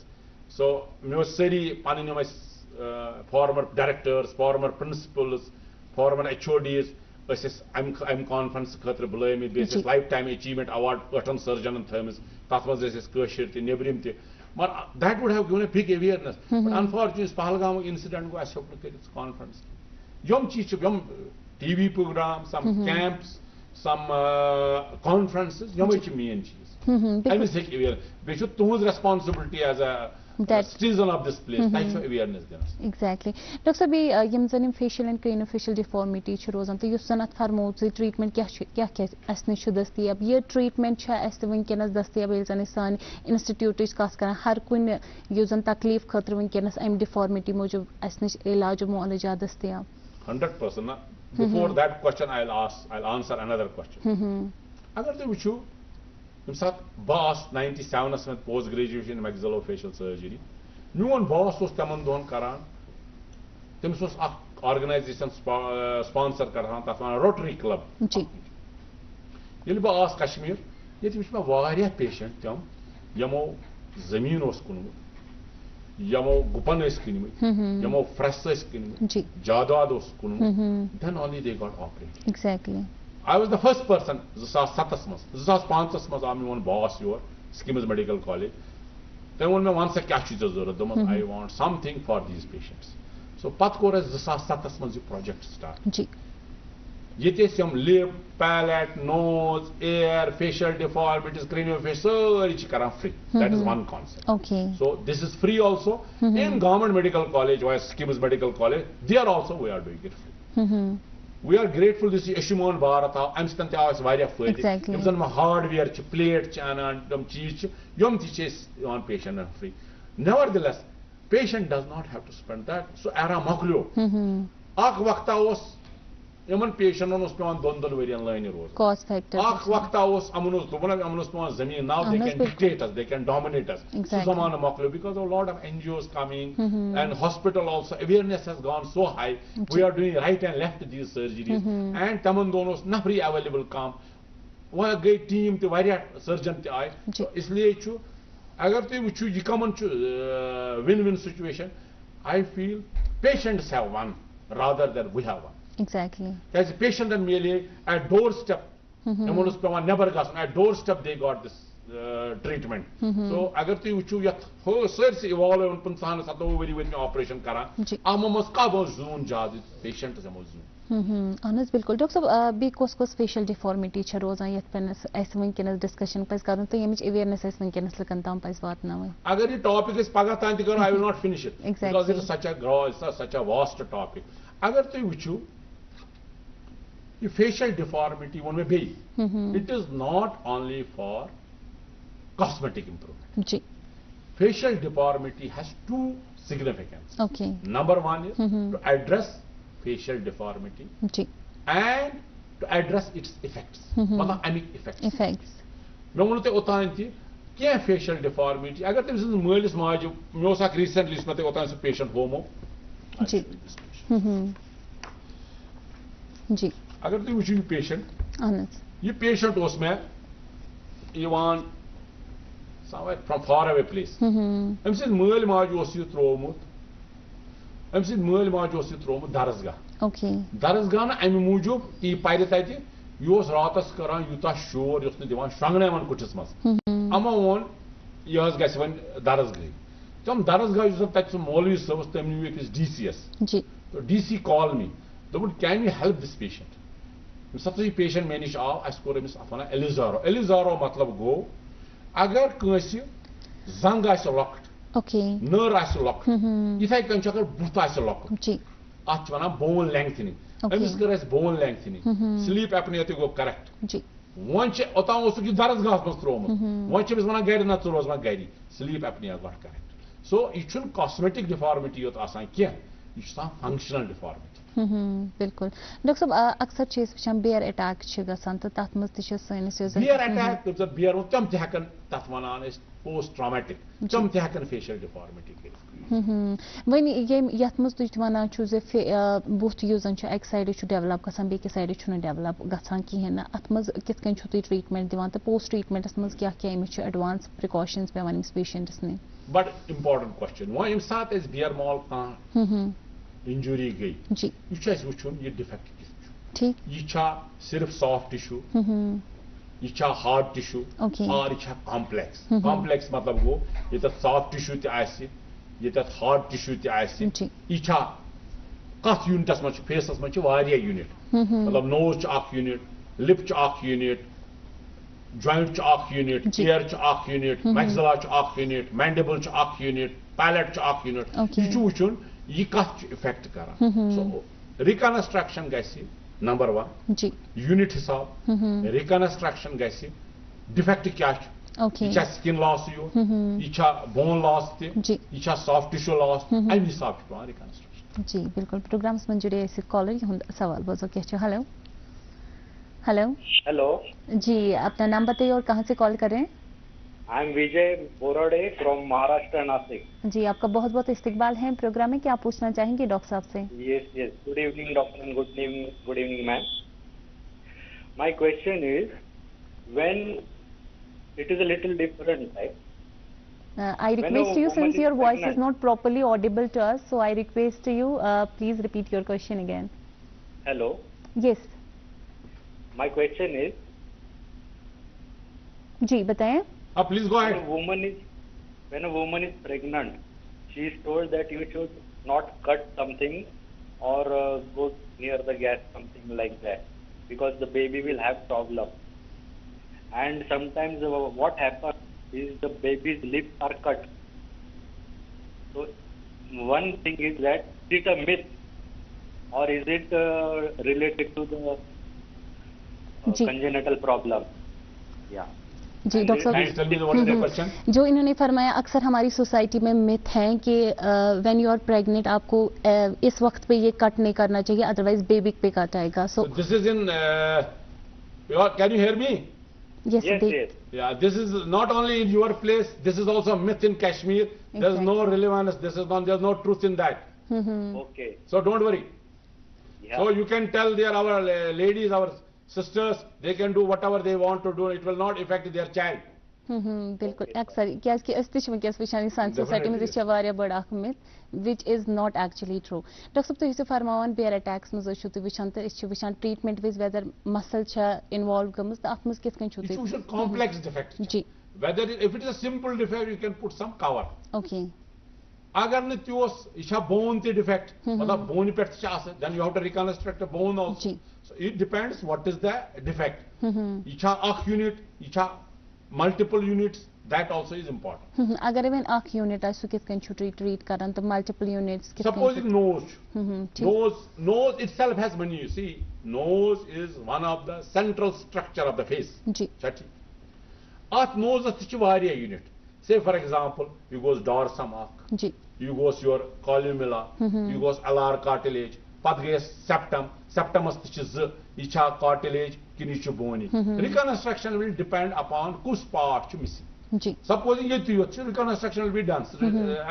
so necessary former directors former principals former HODs I'm conference khatra bulay basis lifetime achievement award pattern surgeon and thermos tatmaz is kashir te nebrim te but that would have given a big awareness but unfortunately Pahalgam incident go as its conference yom cheech yom TV programs, some camps, some conferences. You know me and cheese. I will say awareness. We should do responsibility as a citizen of this place. That's awareness. Exactly. Doctor, be yam zanim facial and craniofacial deformity churozan. तो use Sanat फरमोज treatment क्या असने शु दस्तियाब ये treatment छा ऐसे वनकेनस दस्तियाब ये जने सान institute इस कास करना हर कुन युजन तकलीफ खतर वनकेनस एम deformity मौजूद असने इलाज मुआलजा दस्तियाब. 100%. Before that question, I'll answer another question. Agar tu wuchu, imsat boss 97 as with post graduation in maxillofacial surgery. Nuon boss was taman don karan. Tim was organization sponsor karan. That's one Rotary Club. Ji. Yel boss Kashmir. ये तो इसमें वारिया patient तम यमो ज़मीन उसकुन yamo gupan yamo fresh jadwa then only they got operated. Exactly. I was the first person I'm one boss your Skimmers Medical College then one once a catch I want something for these patients so patkora is project start lip, palate, nose, ear, facial deformities, craniofacial, free. That is one concept. Okay. So this is free also. In Government Medical College or Skimmers Medical College, there also we are doing it free. We are grateful to see Ashimon Bharata. I'm standing out very free. Exactly. If some hardware, plate, and cheese, yom teaches on patient and free. Nevertheless, patient does not have to spend that. So era maglio. Ak wakta was इन पेशेंटन पे 2 वरियन line रोज cost factor वक्त अमन पे जमीन now they can dictate us, they can dominate us, so जमाना मकलो because of lot of NGOs coming and hospital also awareness has gone so high. We are doing right and left these surgeries and तमन दोनों नफरी available काम वह गई team तो वारिया surgeon ते आए, तो इसलिए छु अगर तुम वुचु यह कमन win-win situation. I feel patients have won rather than we have won. Exactly. As a patient and merely at doorstep, at doorstep they got this treatment. So agar tu wuchu yat ho sir se evolve un 50-70 worry में operation करा आममस का बहुत zoon जाद patient से मौजूद अनस बिल्कुल doctor साहब B कोस facial deformity छ रोजान यत पेनस ऐसे वंकनस डिस्कशन पस करन तो यमिच अवेयरनेस ऐसे वंकनस लकन ताम पस वातनाव अगर ये टॉपिक इस पगा तान करो I will not finish it because it is such a gross, such a vast topic. अगर tu wuchu ये facial deformity one में be it is not only for cosmetic improvement. Ji. Facial deformity has 2 significance. Okay. Number 1 is to address facial deformity ji. and to address its effects. मतलब Amik effects. Effects. मैं बोलते उतान थी क्या facial deformity अगर तुम इस मालिस माजू मैं उस आक recently इसमें ते उतान से patient homo. जी. जी. अगर तुम वुचु patient अनस ये patient उसमें Ivan somewhere from far away place. अम से माल माजू उस ये त्रोमुत अम से माल माजू उस ये त्रोमुत दरसगाह. Okay. दरसगाह ना अमी मूजूब ती पायरे ताइती योस रातस करान युता शोर युस ने दिवान शंगने मन कुछ मस अमा वोन यहस गस वन दरसगाह तम दरसगाह युस तक मौलवी सबस तम न्यू एक DCS जी. तो DC call me दोपन can you help this patient सबसे patient में निश आव अस कोर अमिस अफना एलिजारो मतलब गो अगर कंसी जंग आस लॉक्ड ओके नर आस लॉक्ड इथै कन अगर बुत आस लॉक्ड जी अत वना बोन लेंथनिंग अमिस कर अस बोन लेंथनिंग स्लीप एपनिया ते गो करेक्ट जी वन छ ओता ओस कि दरसगाह मस त्रोम वन छ वना गैर न रोज मा Gary sleep apnoea go correct so यह छुन कॉस्मेटिक डिफॉर्मिटी योत आसान क्या यह छ फंक्शनल डिफॉर्मिटी बिल्कुल डॉक्टर साहब अक्सर चीज वचान बियर अटैक छ गसान तो तत मस त सैनिस बियर अटैक तो बियर तम त हकन तत वनान पोस्ट ट्रॉमेटिक तम त हकन फेशियल डिफॉर्मिटी कर वन यत मस तुज वनान छु जे बुथ यूजन छ एक साइड छु डेवलप गसान बे के साइड छु न डेवलप गसान किहन अत मस कित कन छु तुय ट्रीटमेंट दिवान तो पोस्ट ट्रीटमेंटस मस क्या क्या इमे छु एडवांस प्रिकॉशंस पे वन पेशेंट्स ने बट इंपॉर्टेंट क्वेश्चन वन इम साथ इज बियर मॉल का इंजुरी गई जी यह वुचुन यह डिफेक्ट ठीक यह सिर्फ सॉफ्ट टिश्यू यह हार्ड टिश्यू और यह कॉम्प्लेक्स कॉम्प्लेक्स मतलब गो ये सॉफ्ट टिश्यू ये हार्ड टिश्यू यह कत यूनिटस मज फेसस मज यूनिट मतलब nose unit lip unit joint unit ear unit maxilla unit mandible unit palate unit यह वुचुन यह कत इफेक्ट कर सो रिकनस्ट्रक्शन गसी नंबर 1 यूनिट हिसाब रिकनस्ट्रक्शन गसी डिफेक्ट क्या यह स्किन लॉस यह बोन लॉस यह सॉफ्ट टिश्यू लॉस अमे हिसाब पे रिकनस्ट्रक्शन जी बिल्कुल प्रोग्राम्स में जुड़े ऐसे कॉलर यह सवाल बोझो क्या हेलो हेलो हेलो जी अपना नाम बताइए और कहाँ से कॉल कर रहे हैं I am Vijay Borade from Maharashtra Nashik जी आपका बहुत बहुत इस्तकबाल है प्रोग्राम में क्या पूछना चाहेंगे डॉक्टर साहब से yes yes good evening doctor good evening ma'am my question is when it is a little different right I request you since your voice is not properly audible to us so I request you please repeat your question again hello yes my question is जी बताएं please go ahead when a woman is pregnant she is told that you should not cut something or go near the gas something like that because the baby will have problem and sometimes what happens is the baby's lips are cut so one thing is that is it a myth or is it related to the congenital problem yeah जी doctor साहब, जो इन्होंने फरमाया अक्सर हमारी society में myth है कि व्हेन यू आर प्रेग्नेंट आपको इस वक्त पे ये कट नहीं करना चाहिए, अदरवाइज बेबी पे कट आएगा. So this is in, can you hear me? Yes, yes. Yeah, this is not only in your place, this is also a myth in Kashmir. There's no relevance, there's no truth in that. Okay. So don't worry. Yeah. So you can tell our ladies, our sisters, they can do whatever they want to do. It will not affect their child. बिल्कुल अक्सर क्या वस वुचान सान society में वारिया बड़ अख myth which is not actually true. Doctor साहब तुम फरमान बेयर अटैक्स मज वुचान तो वुचान ट्रीटमेंट विज वेदर मसल इन्वॉल्व गम तो अत मज कित कॉम्प्लेक्स डिफेक्ट जी whether if it is a simple defect you can put some cover. Okay. अगर न त्योस यह bone te defect मतलब bone पे then you have to reconstruct a bone also. So it depends what is the defect. यह अख unit यह multiple units, that also is important. अगर even अख यूनिट आसु कितकन छु ट्रीट करन तो multiple units supposing nose itself has many, you see nose is one of the central structure of the face. जी chachi at nose ach variya unit. Say for example you goes dorsum arc, जी you goes your columella, you goes alar cartilage, pat goes septum, septumus is icha cartilage kini chu bone. Reconstruction will depend upon kus part chu missing. Ji supposing ये तो reconstruction will be done.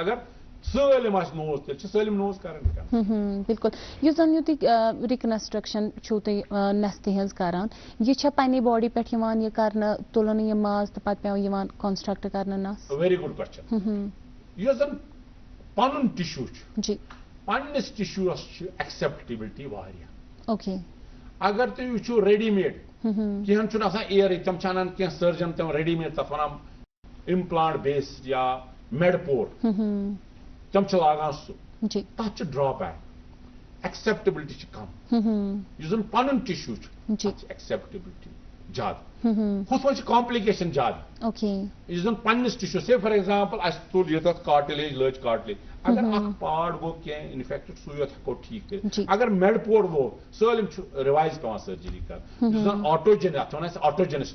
अगर slam आस knows तो slam knows करन. बिल्कुल यु जन युति reconstruction छु तुई नस्ति हज करान ये छ पन्नी बॉडी पेठ यवान ये करना तुलन ये मास तो पत पे यवान कंस्ट्रक्ट करना नस. Very good question. ये जन पनुन टिश्यू जी पन्निस टिश्यूस छ एक्सेप्टेबिलिटी वारिया. ओके अगर तो यु छु रेडीमेड किहन छु आसान एयर तम छानन के सर्जन तम रेडीमेड तत वनाम इम्प्लांट बेस्ड या मेडपोर तम छ लागान सु जी तत छ ड्रॉबैक एक्सेप्टेबिलिटी छ कम. यु जन पनुन टिश्यू जी एक्सेप्टेबिलिटी ज्यादा हुत मन कॉम्प्लिकेशन ज्यादा. ओके यु जन पन्निस टिश्यू से फॉर एग्जांपल अस तुल ये कार्टिलेज लज कार्टिलेज अगर अख पार्ट गो के इन्फेक्टेड सु यो हको ठीक कर. अगर मेडपोर गो सैलम रिवाइज पे सर्जरी कर. यु जन ऑटोजेन ऑटोजेनस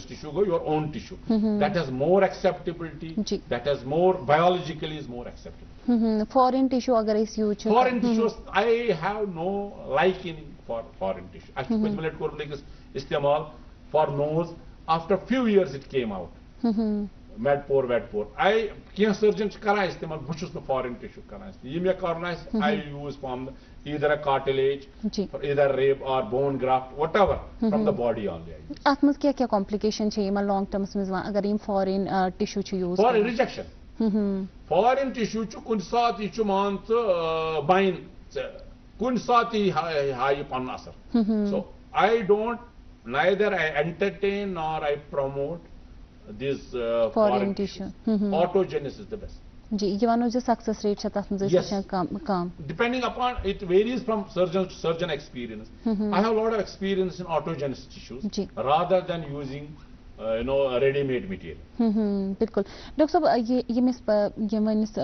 टिश्यू गो your own tissue that has more acceptability, that has more biologically is more acceptable. Foreign tissue अगर इस use foreign tissues I have no liking for foreign tissue. अस पतमलेट कोर लेकिस इस्तेमाल for nose. After few years it came out. Medpore, Vedpore. I can't surgeon kara istemal buchus no foreign tissue kara. Ye me karna is I use from either a cartilage, or either rib or bone graft, whatever from the body only. Atmas kya kya complication चाहिए mal long term में अगर इन foreign tissue च use. For rejection. Foreign tissue च कुन साथ ये च मान तो बाइन कुन साथ ही हाई पन असर. So I don't. Neither I entertain nor I promote this foreign tissue. Autogenous is the best. जी ये वानो जो सक्सेस रेट है तथ में काम. Depending upon it varies from surgeon to surgeon experience. I have a lot of experience in autogenous tissues rather than using ready-made material. बिल्कुल doctor साहब ये miss ये वनिस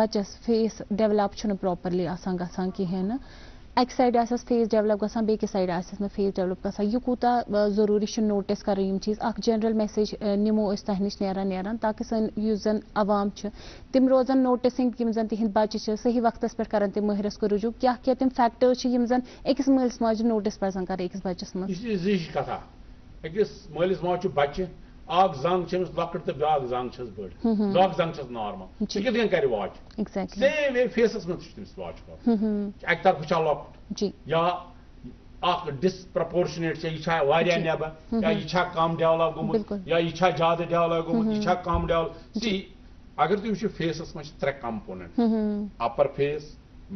बच्चस फेस डेवलप छुन प्रॉपर्ली आसान गसान की है ना. एक साइड आसस फेस डेवलप गसान बेक साइड आसस में फेस डेवलप गसान यह कूता जरूरी नोटिस कर यम चीज अख जनरल मैसेज निमो तह नश नेरान ताकि सन युस जन अवाम तिम रोजन नोटिसिंग यम जन तिहिंद बच्चे सही वक्तस पे कर तिम माहिरस को रुजू क्या क्या तिम फैक्टर्स यम जन अकिस मलिस माज नोटिस पजन कर अकिस बच्चस मज कथा अकिस मलिस माज बच्चे आग जंग छमिस लकट तो ब्याग जंग छस बड़ ब्याग जंग छस नॉर्मल सो कितन कर वाच एग्जैक्टली सेम वे फेसस में तमिस वाच कर एक तरफ छ लकट जी या अख डिसप्रपोर्शनेट छ इछा वारिया नेबर या इछा कम डेवलप गुमुत या इछा ज्यादा डेवलप गुमुत इछा कम डेवलप सी अगर तुम फेसस में त्रे component upper face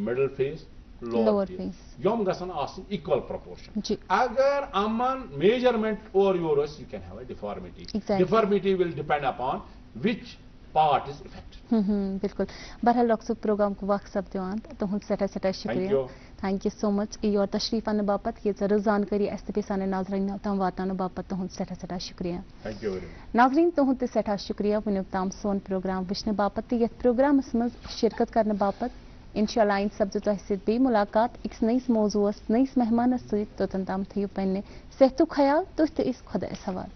middle face lower face यम गसन आसन इक्वल प्रोपोर्शन. अगर अमन मेजरमेंट और योरस you can have a deformity. Deformity will depend upon which part is affected. बिल्कुल बहरहाल डॉक्टर प्रोग्राम को वक्त सब दिवान तुहद सठा शुक्रिया. Thank you so much your तशरीफ अन बापत ये जानकारी अस सान नाजरीन तम वातान बापत तुहद सठा शुक्रिया. नाजरीन तुहद सठा शुक्रिया वनुक ताम सोन प्रोग्राम वुचन बापत ये प्रोग्रामस मज शिरकत करने बापत. इंशाअल्लाह इन सब्ज तह मुलाकात एक नईस मौजूस नईस मेहमान सत तोतन ताम थो पे सेहतु ख्याल तुह खुदा सवाल.